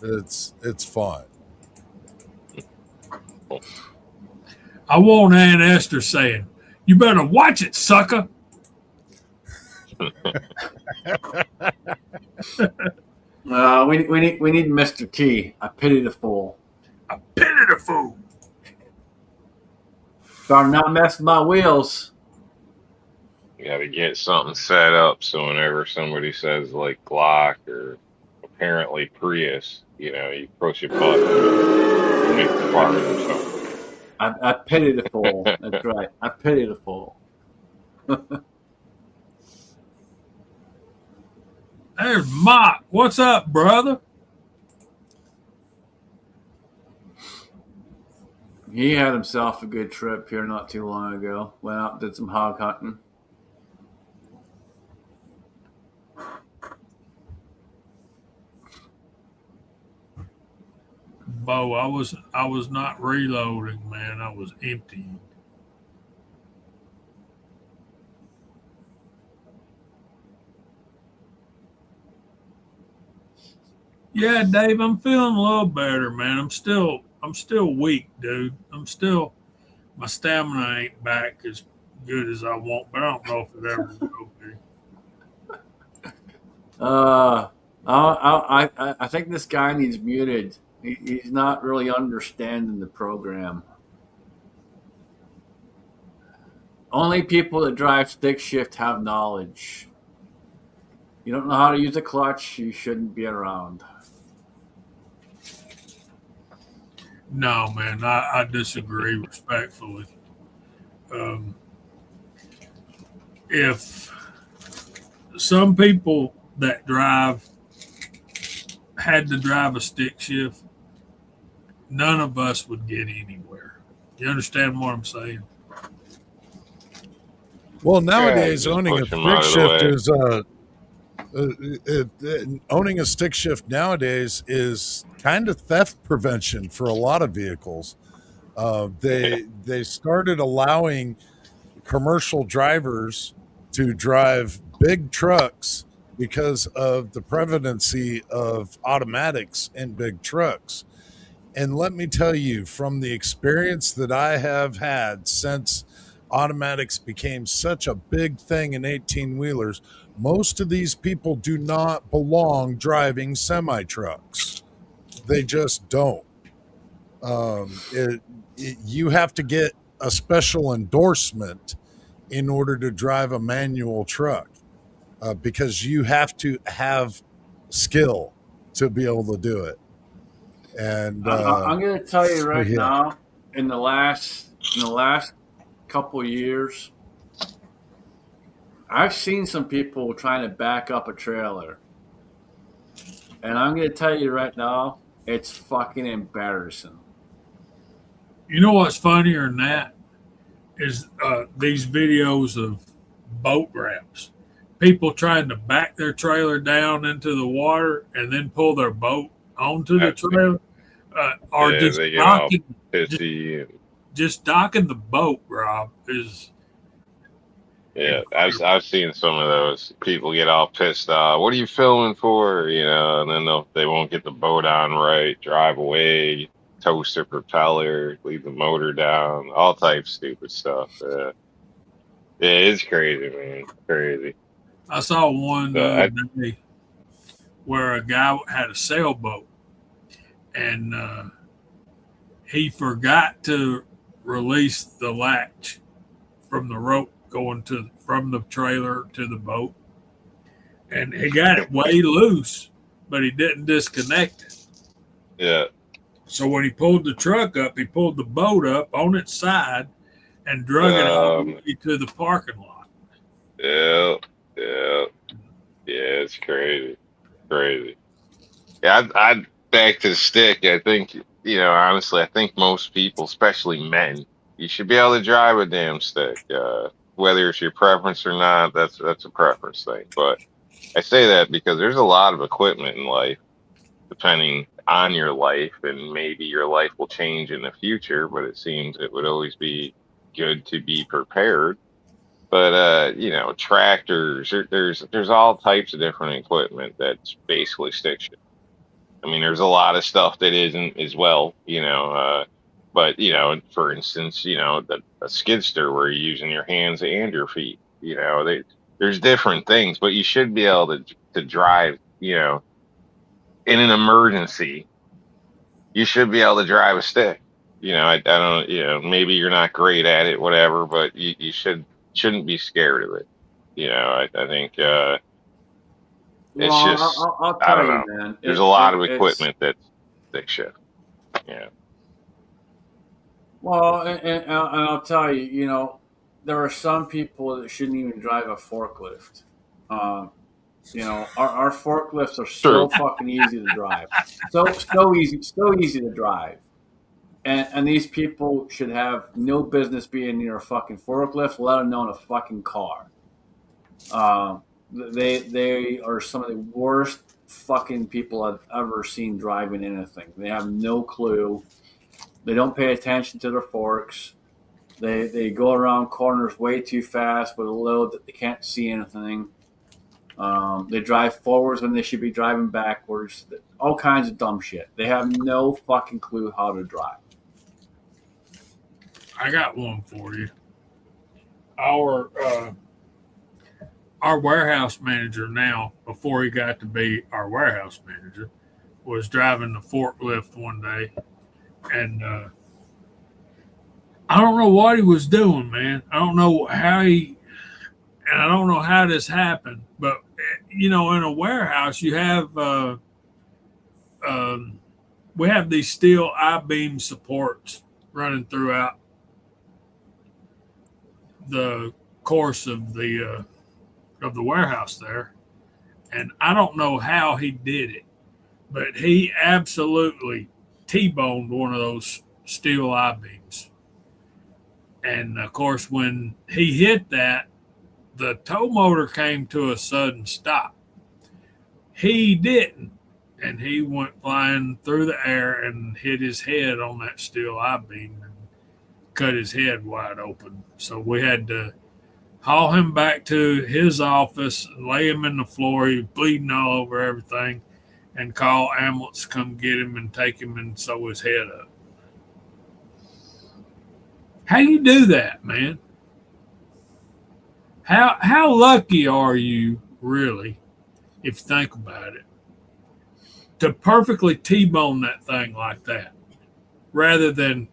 It's fine. I want Aunt Esther saying, "You better watch it, sucker." We need Mr. T. I pity the fool. I pity the fool. Better not mess with my wheels. you got to get something set up so whenever somebody says like Glock or apparently Prius, you push a button and make the fire or something. I pity the fool. That's right. I pity the fool. There's Mock. What's up, brother? He had himself a good trip here not too long ago. Went out and did some hog hunting. Bo, I was not reloading, man. I was emptying. Yeah, Dave, I'm feeling a little better, man. I'm still weak, dude. My stamina ain't back as good as I want, but I don't know if it ever will be. I think this guy needs muted. He's not really understanding the program. Only people that drive stick shift have knowledge. You don't know how to use a clutch, you shouldn't be around. No, man, I disagree respectfully. If some people that had to drive a stick shift, none of us would get anywhere. You understand what I'm saying? Well, nowadays owning a stick shift is owning a stick shift nowadays is kind of theft prevention for a lot of vehicles. They started allowing commercial drivers to drive big trucks because of the prevalency of automatics in big trucks. And let me tell you, from the experience that I have had since automatics became such a big thing in 18-wheelers, most of these people do not belong driving semi-trucks. They just don't. You have to get a special endorsement in order to drive a manual truck because you have to have skill to be able to do it. And I'm going to tell you right now, in the last couple of years, I've seen some people trying to back up a trailer, and I'm going to tell you right now, it's fucking embarrassing. You know what's funnier than that is these videos of boat ramps. People trying to back their trailer down into the water and then pull their boat onto the trailer. Or Yeah, just they get all docking, just, pissy. And, just docking the boat, Rob, is yeah, incredible. I've seen some of those. People get all pissed off. What are you filming for? You know, and then they won't get the boat on right, drive away, toast their propeller, leave the motor down, all types of stupid stuff. Yeah, it's crazy, man. Crazy. I saw one So the other day where a guy had a sailboat and he forgot to release the latch from the rope going to from the trailer to the boat, and he got it way loose, but he didn't disconnect it. yeah, So when he pulled the truck up, he pulled the boat up on its side and drug it all the um, way to the parking lot. yeah, yeah, yeah. It's crazy, crazy. Yeah, I'd back to the stick. I think, honestly, I think most people, especially men, you should be able to drive a damn stick. Whether it's your preference or not, that's a preference thing. But I say that because there's a lot of equipment in life, depending on your life, and maybe your life will change in the future, but it seems it would always be good to be prepared. But tractors, there's all types of different equipment that's basically stick shift. I mean, there's a lot of stuff that isn't as well, but for instance, a skidster where you're using your hands and your feet, there's different things, but you should be able to drive, in an emergency, you should be able to drive a stick. I don't, maybe you're not great at it, whatever, but you shouldn't be scared of it. I think Well, it's just, I'll I tell don't you, know. man. There's a lot of It's equipment that's stick shift. Yeah. well, and I'll tell you, there are some people that shouldn't even drive a forklift. Um, our forklifts are so True. fucking easy to drive, so easy to drive, and these people should have no business being near a fucking forklift, let alone a fucking car. Um, they are some of the worst fucking people I've ever seen driving anything. They have no clue. They don't pay attention to their forks. They go around corners way too fast with a load that they can't see anything. They drive forwards when they should be driving backwards. All kinds of dumb shit. They have no fucking clue how to drive. I got one for you. Our our warehouse manager now, before he got to be our warehouse manager, was driving the forklift one day, and I don't know what he was doing, man. I don't know how and I don't know how this happened, but in a warehouse, you have um, we have these steel I-beam supports running throughout the course of the warehouse there, and I don't know how he did it, but he absolutely T-boned one of those steel I-beams. And of course, when he hit that, the tow motor came to a sudden stop. He didn't. And he went flying through the air and hit his head on that steel I beam and cut his head wide open. So we had to haul him back to his office, lay him in the floor. He was bleeding all over everything, and call ambulance to come get him and take him and sew his head up. How you do that, man? How lucky are you really, if you think about it, to perfectly T-bone that thing like that, rather than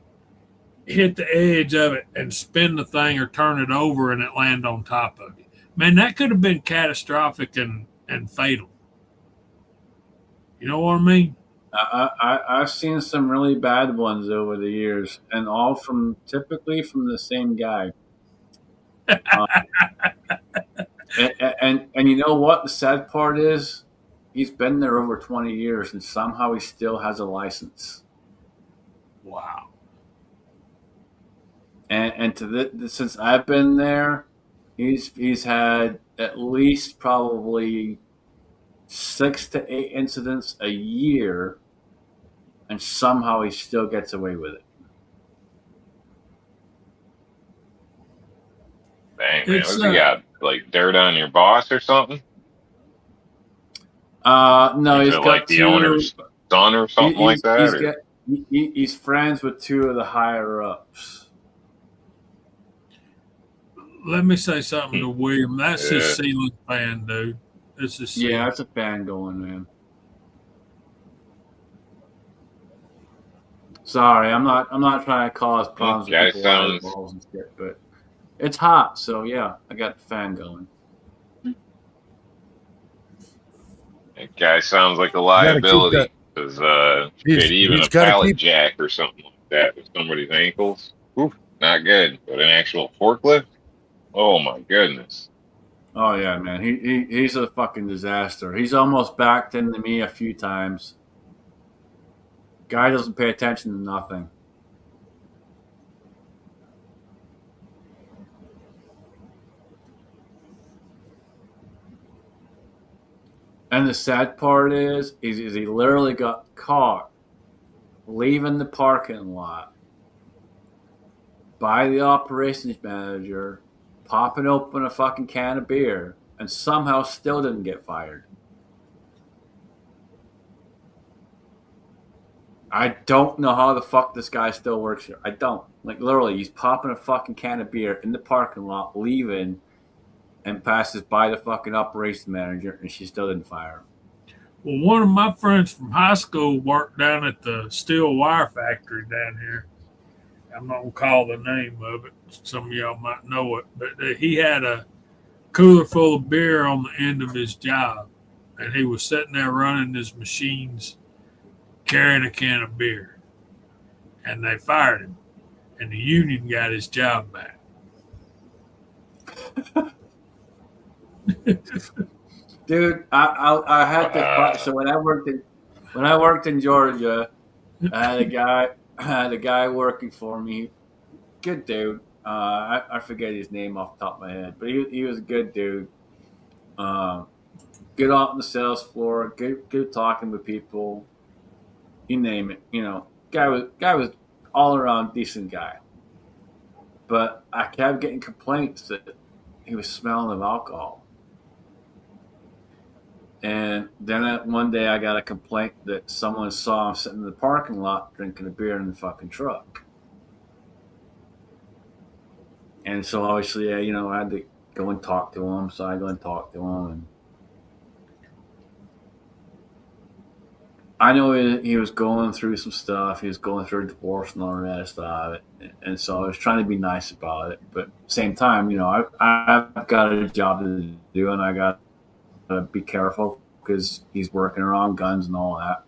hit the edge of it and spin the thing or turn it over and it land on top of you? Man, that could have been catastrophic and fatal. You know what I mean? I've seen some really bad ones over the years, and all typically from the same guy. Uh, and you know what? The sad part is, he's been there over 20 years, and somehow he still has a license. Wow. And since I've been there, he's had at least probably 6 to 8 incidents a year and somehow he still gets away with it. Dang, man. It's What's he got? Like dirt on your boss or something? No, Is he's it like got the two. owner's son or something like that? He's Or got he's friends with two of the higher ups. Let me say something Hmm. to William. That's his Yeah. ceiling fan, dude. This is Yeah, ceiling. that's a fan going, man. Sorry, I'm not trying to cause problems with Guy people's sounds eyeballs and shit, but it's hot, so yeah, I got the fan going. like a You got to keep that. liability. Because shit, even He's a got to pallet keep. jack or something like that with somebody's ankles, oof, not good. But an actual forklift, oh my goodness. Oh yeah, man, he's a fucking disaster. He's almost backed into me a few times. Guy doesn't pay attention to nothing. And the sad part is he literally got caught leaving the parking lot by the operations manager, popping open a fucking can of beer, and somehow still didn't get fired. I don't know how the fuck this guy still works here. I don't. Like, literally, he's popping a fucking can of beer in the parking lot, leaving, and passes by the fucking operations manager, and she still didn't fire him. Well, one of my friends from high school worked down at the steel wire factory down here. I'm not going to call the name of it. Some of y'all might know it. But he had a cooler full of beer on the end of his job. And he was sitting there running his machines, carrying a can of beer. And they fired him. And the union got his job back. Dude, I had this part. So when I worked in Georgia, I had a guy working for me. Good dude. I forget his name off the top of my head, but he was a good dude. Um, good on the sales floor. Good talking with people. You name it. You know, guy was all around decent guy. But I kept getting complaints that he was smelling of alcohol. And then one day I got a complaint that someone saw him sitting in the parking lot drinking a beer in the fucking truck. And so obviously, I had to go and talk to him. So I go and talk to him, and I know he was going through some stuff. He was going through a divorce and all the rest of it. And so I was trying to be nice about it, but at the same time, I've got a job to do, and I got to be careful because he's working around guns and all that.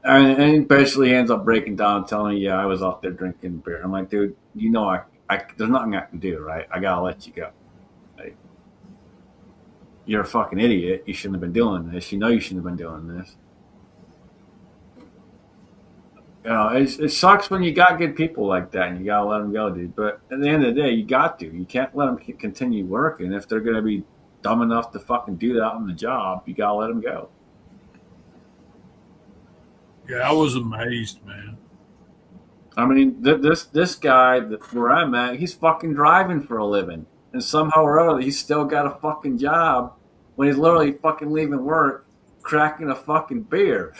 And he basically ends up breaking down and telling me, "Yeah, I was out there drinking beer." I'm like, "Dude, there's nothing I can do, right? I gotta let you go. Like, you're a fucking idiot. You shouldn't have been doing this. You know you shouldn't have been doing this." It sucks when you got good people like that and you gotta let them go, dude. But at the end of the day, you got to. You can't let them continue working. If they're gonna be dumb enough to fucking do that on the job, you gotta let them go. Yeah, I was amazed, man. I mean, this guy where I'm at, he's fucking driving for a living, and somehow or other, he's still got a fucking job when he's literally fucking leaving work, cracking a fucking beer.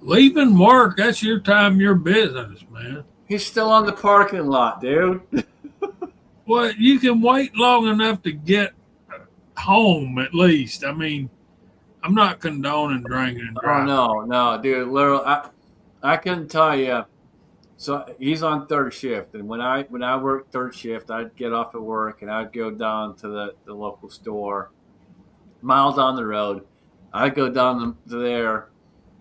Leaving work, that's your time, your business, man. He's still on the parking lot, dude. Well, you can wait long enough to get home at least. I mean, I'm not condoning drinking and Oh driving. no, dude. Literally, I couldn't tell you. So he's on third shift, and when I worked third shift, I'd get off at work and I'd go down to the local store, miles down the road. I'd go down to there.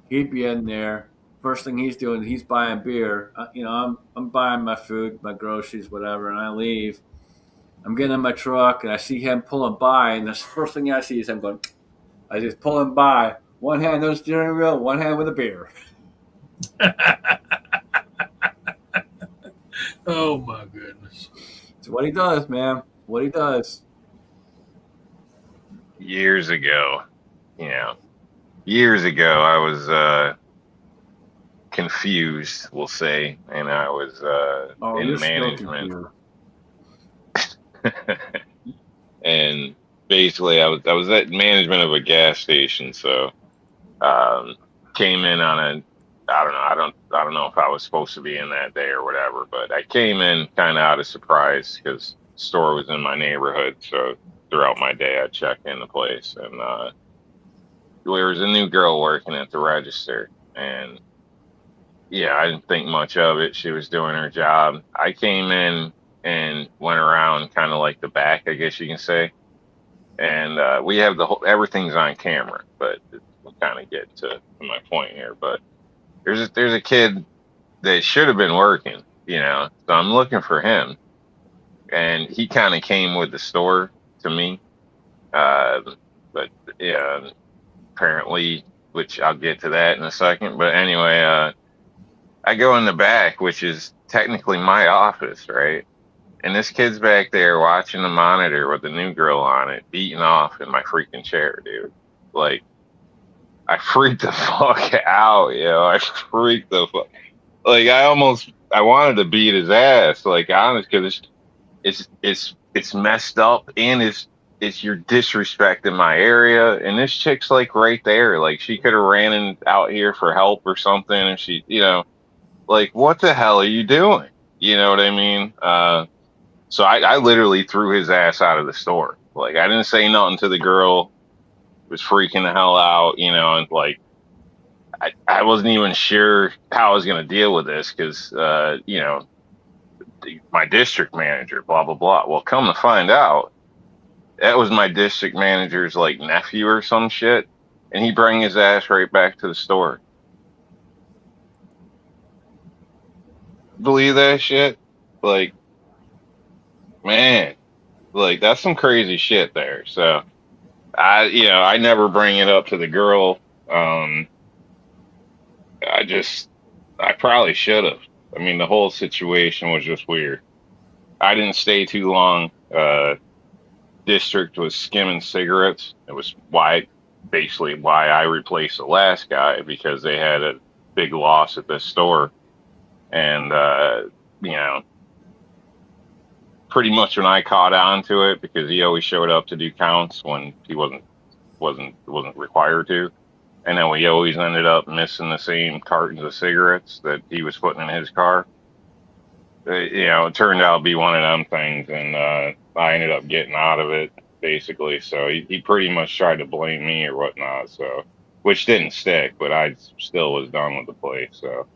He'd be in there. First thing he's doing, he's buying beer. I'm buying my food, my groceries, whatever, and I leave. I'm getting in my truck, and I see him pulling by, and the first thing I see is him going. I just pull him by, one hand on the steering wheel, one hand with a beer. Oh my goodness. It's what he does, man. What he does. years ago, you know, years ago, I was confused, we'll say, and I was Oh, you're in still management. confused. And basically I was at management of a gas station, so um came in on a I don't know if I was supposed to be in that day or whatever, but I came in kind of out of surprise because the store was in my neighborhood, so throughout my day I'd check in the place, and there was a new girl working at the register, and yeah, I didn't think much of it. She was doing her job. I came in and went around kind of like the back, I guess you can say, and we have the whole everything's on camera. But we'll kind of get to my point here. But there's a kid that should have been working, so I'm looking for him, and he kind of came with the store to me. Uh, but yeah, apparently, which I'll get to that in a second. But anyway, I go in the back, which is technically my office, right? And this kid's back there watching the monitor with the new girl on it, beating off in my freaking chair, dude. Like, I freaked the fuck out, I freaked the fuck. Like, I wanted to beat his ass, like, honest, because it's messed up, and it's you're disrespecting my area, and this chick's like right there, like she could have out here for help or something, and she, like, what the hell are you doing? You know what I mean? So I literally threw his ass out of the store. Like, I didn't say nothing to the girl, was freaking the hell out, and like I wasn't even sure how I was gonna deal with this because my district manager, blah blah blah. Well, come to find out, that was my district manager's like nephew or some shit, and he bring his ass right back to the store. Believe that shit? Like, man, like that's some crazy shit there. So I never bring it up to the girl. Um, I probably should have. I mean, the whole situation was just weird. I didn't stay too long. District was skimming cigarettes. It was basically why I replaced the last guy because they had a big loss at this store. And, you know, pretty much when I caught on to it because he always showed up to do counts when he wasn't required to. And then we always ended up missing the same cartons of cigarettes that he was putting in his car. It turned out to be one of them things, and I ended up getting out of it basically. So he pretty much tried to blame me or whatnot. So, which didn't stick, but I still was done with the place. So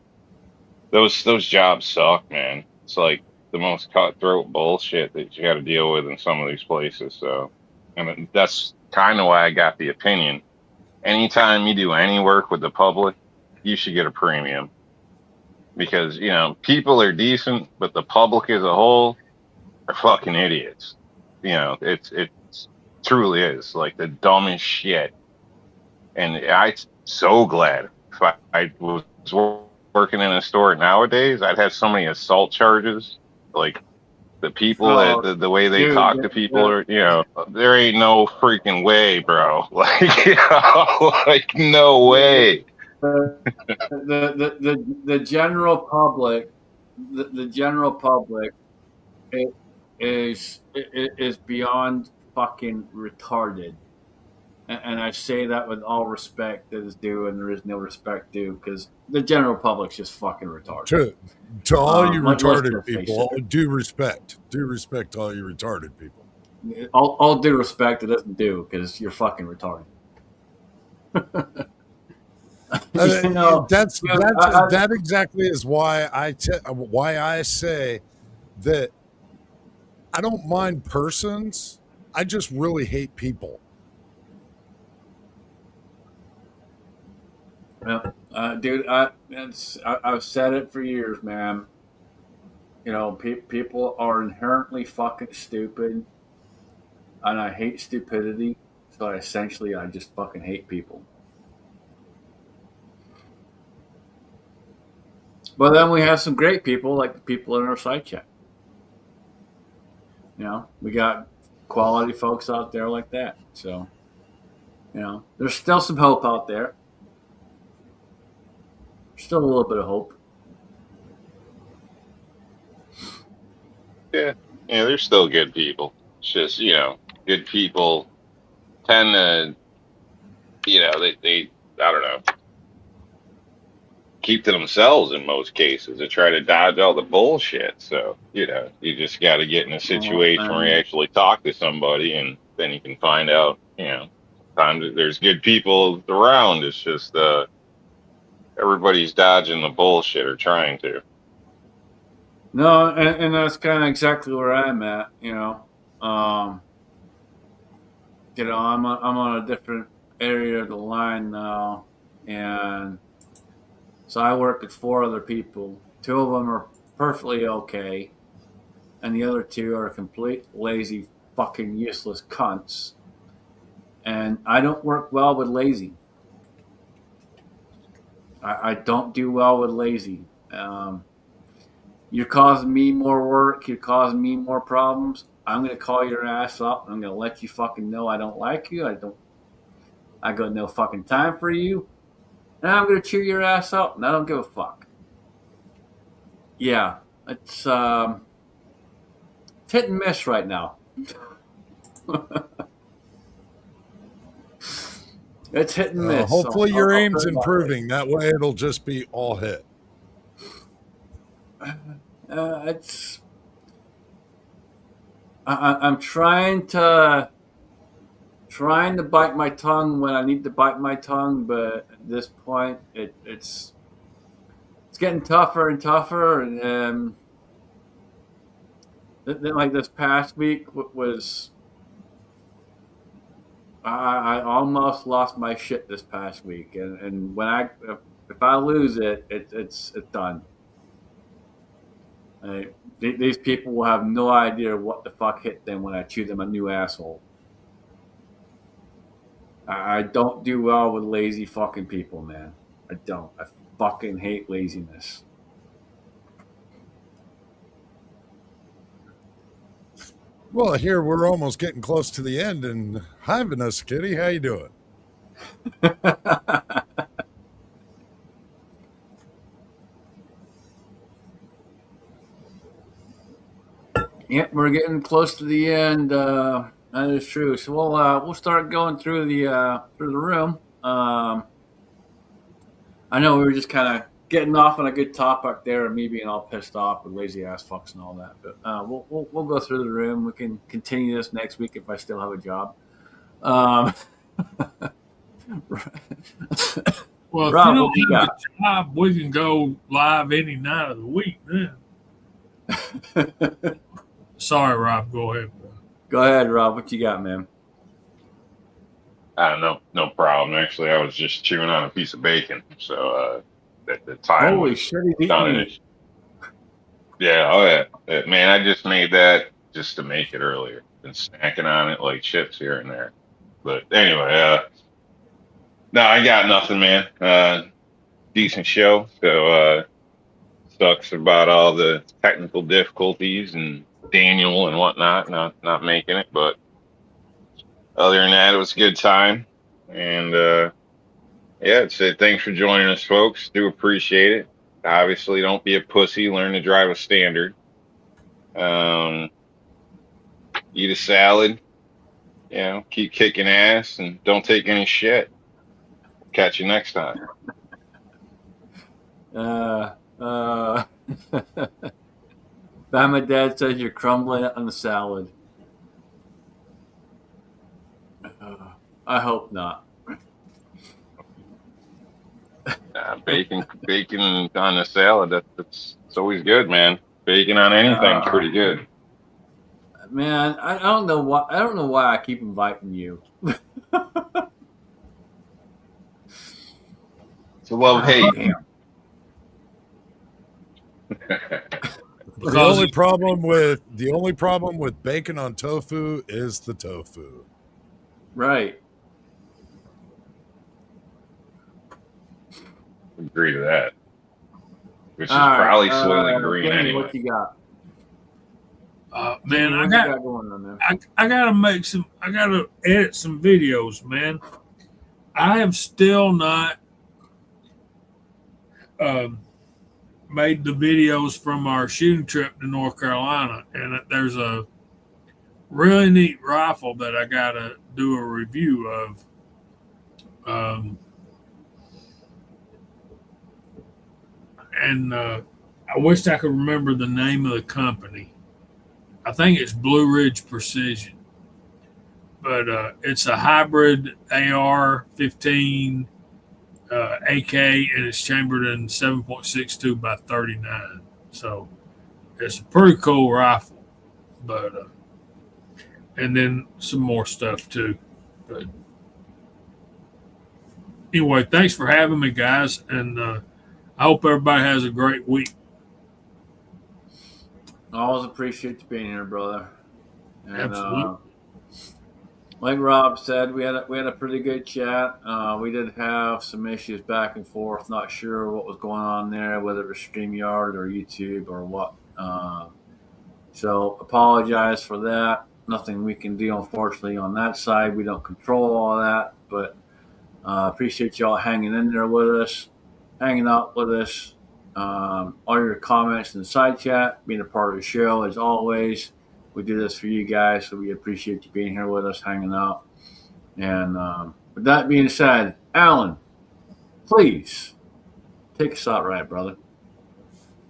those jobs suck, man. It's like the most cutthroat bullshit that you got to deal with in some of these places. So, and that's kind of why I got the opinion. Anytime you do any work with the public, you should get a premium because, people are decent, but the public as a whole are fucking idiots. It truly is like the dumbest shit. And I'm so glad if I was working in a store nowadays, I'd have so many assault charges. Like the people that Oh, the way they dude, talk to people are, there ain't no freaking way, bro. Like, like no way. the general public, the general public i- is beyond fucking retarded. And I say that with all respect that is due, and there is no respect due because the general public's just fucking retarded. To all you Let's retarded just face people, it. due respect to all you retarded people. All due respect, it doesn't do because you're fucking retarded. you know, That's you know, that exactly is why I say that I don't mind persons. I just really hate people. dude, I've said it for years, man. People are inherently fucking stupid, and I hate stupidity. So I just fucking hate people. But then we have some great people, like the people in our side chat. We got quality folks out there like that. So You know, there's still some hope out there. Still a little bit of hope. Yeah, yeah, there's still good people. It's just, good people tend to, they I don't know, keep to themselves in most cases. They try to dodge all the bullshit. So, you just got to get in a Oh, situation where you man. actually talk to somebody, and then you can find out, sometimes there's good people around. It's just everybody's dodging the bullshit or trying to. No, and that's kind of exactly where I'm at. Um, I'm on a different area of the line now, and so I work with 4 other people. 2 of them are perfectly okay, and the other 2 are complete lazy, fucking useless cunts. And I don't work well with lazy. I don't do well with lazy. You're causing me more work. You're causing me more problems. I'm gonna call your ass up. I'm gonna let you fucking know I don't like you. I got no fucking time for you. And I'm gonna cheer your ass up. And I don't give a fuck. Yeah, it's hit and miss right now. It's hit and miss. So Hopefully your I'll aim's put it that way. improving. That way it'll just be all hit. It's I'm trying to bite my tongue when I need to bite my tongue, but at this point, it's getting tougher and tougher. And then, like this past week was, I almost lost my shit this past week. And when if I lose it, it's done. These people will have no idea what the fuck hit them when I chew them a new asshole. I don't do well with lazy fucking people, man. I don't. I fucking hate laziness. Well, here we're almost getting close to the end. And hi, Vanessa Kitty, how you doing? Yep, we're getting close to the end. That is true. So we'll start going through the room. I know we were just kind of getting off on a good topic there, and me being all pissed off with lazy ass fucks and all that. But we'll go through the room. We can continue this next week if I still have a job. Um, Well, if you Rob, don't what you have got? a job, we can go live any night of the week then. Sorry, Rob. Go ahead, bro. Go ahead, Rob. What you got, man? I don't know, no problem. Actually, I was just chewing on a piece of bacon, so the time Holy was shit, he's eating done. meat. Yeah, oh yeah. Man, I just made that just to make it earlier. Been snacking on it like chips here and there. But anyway, no, I got nothing, man. Decent show. So sucks about all the technical difficulties and Daniel and whatnot not making it. But other than that, it was a good time. And yeah, I'd say thanks for joining us, folks. Do appreciate it. Obviously, don't be a pussy. Learn to drive a standard. Um, eat a salad. Keep kicking ass and don't take any shit. Catch you next time. Uh, uh, my dad says you're crumbling it on the salad. I hope not. Bacon on a salad. That's it's always good, man. Bacon on anything's Uh, pretty good. Man, I don't know why. I don't know why I keep inviting you. It's a love God hate. damn. The Because only problem with bacon on tofu is the tofu. Right. Agree to that. Which is All right. probably Soylent Green Kenny, anyway. what you got? man, Kenny, what you got going on, man? I gotta edit some videos, man. I have still not made the videos from our shooting trip to North Carolina, and there's a really neat rifle that I gotta do a review of. And I wished I could remember the name of the company. I think it's Blue Ridge Precision, but it's a hybrid AR-15 AK, and it's chambered in 7.62 by 39. So it's a pretty cool rifle, but and then some more stuff too. But anyway, thanks for having me, guys, and I hope everybody has a great week. Always appreciate you being here, brother. And Absolutely. like Rob said, we had a pretty good chat. We did have some issues back and forth. Not sure what was going on there, whether it was StreamYard or YouTube or what. So apologize for that. Nothing we can do, unfortunately, on that side. We don't control all that, but appreciate y'all hanging in there with us, hanging out with us. All your comments in the side chat, being a part of the show as always. We do this for you guys, so we appreciate you being here with us, hanging out. And with that being said, Alan, please take us out right, brother.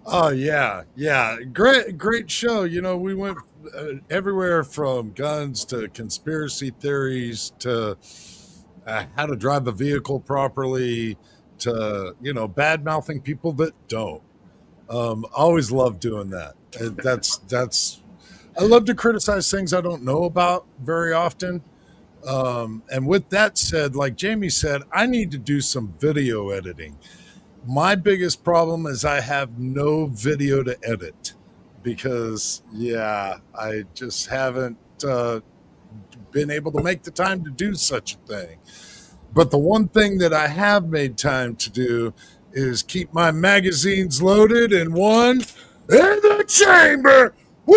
Oh yeah, great show. You know, we went everywhere from guns to conspiracy theories to how to drive a vehicle properly to bad mouthing people that don't. Always love doing that. That's I love to criticize things I don't know about very often. And with that said, like Jamie said, I need to do some video editing. My biggest problem is I have no video to edit because, I just haven't been able to make the time to do such a thing. But the one thing that I have made time to do is keep my magazines loaded and one in the chamber. Woo!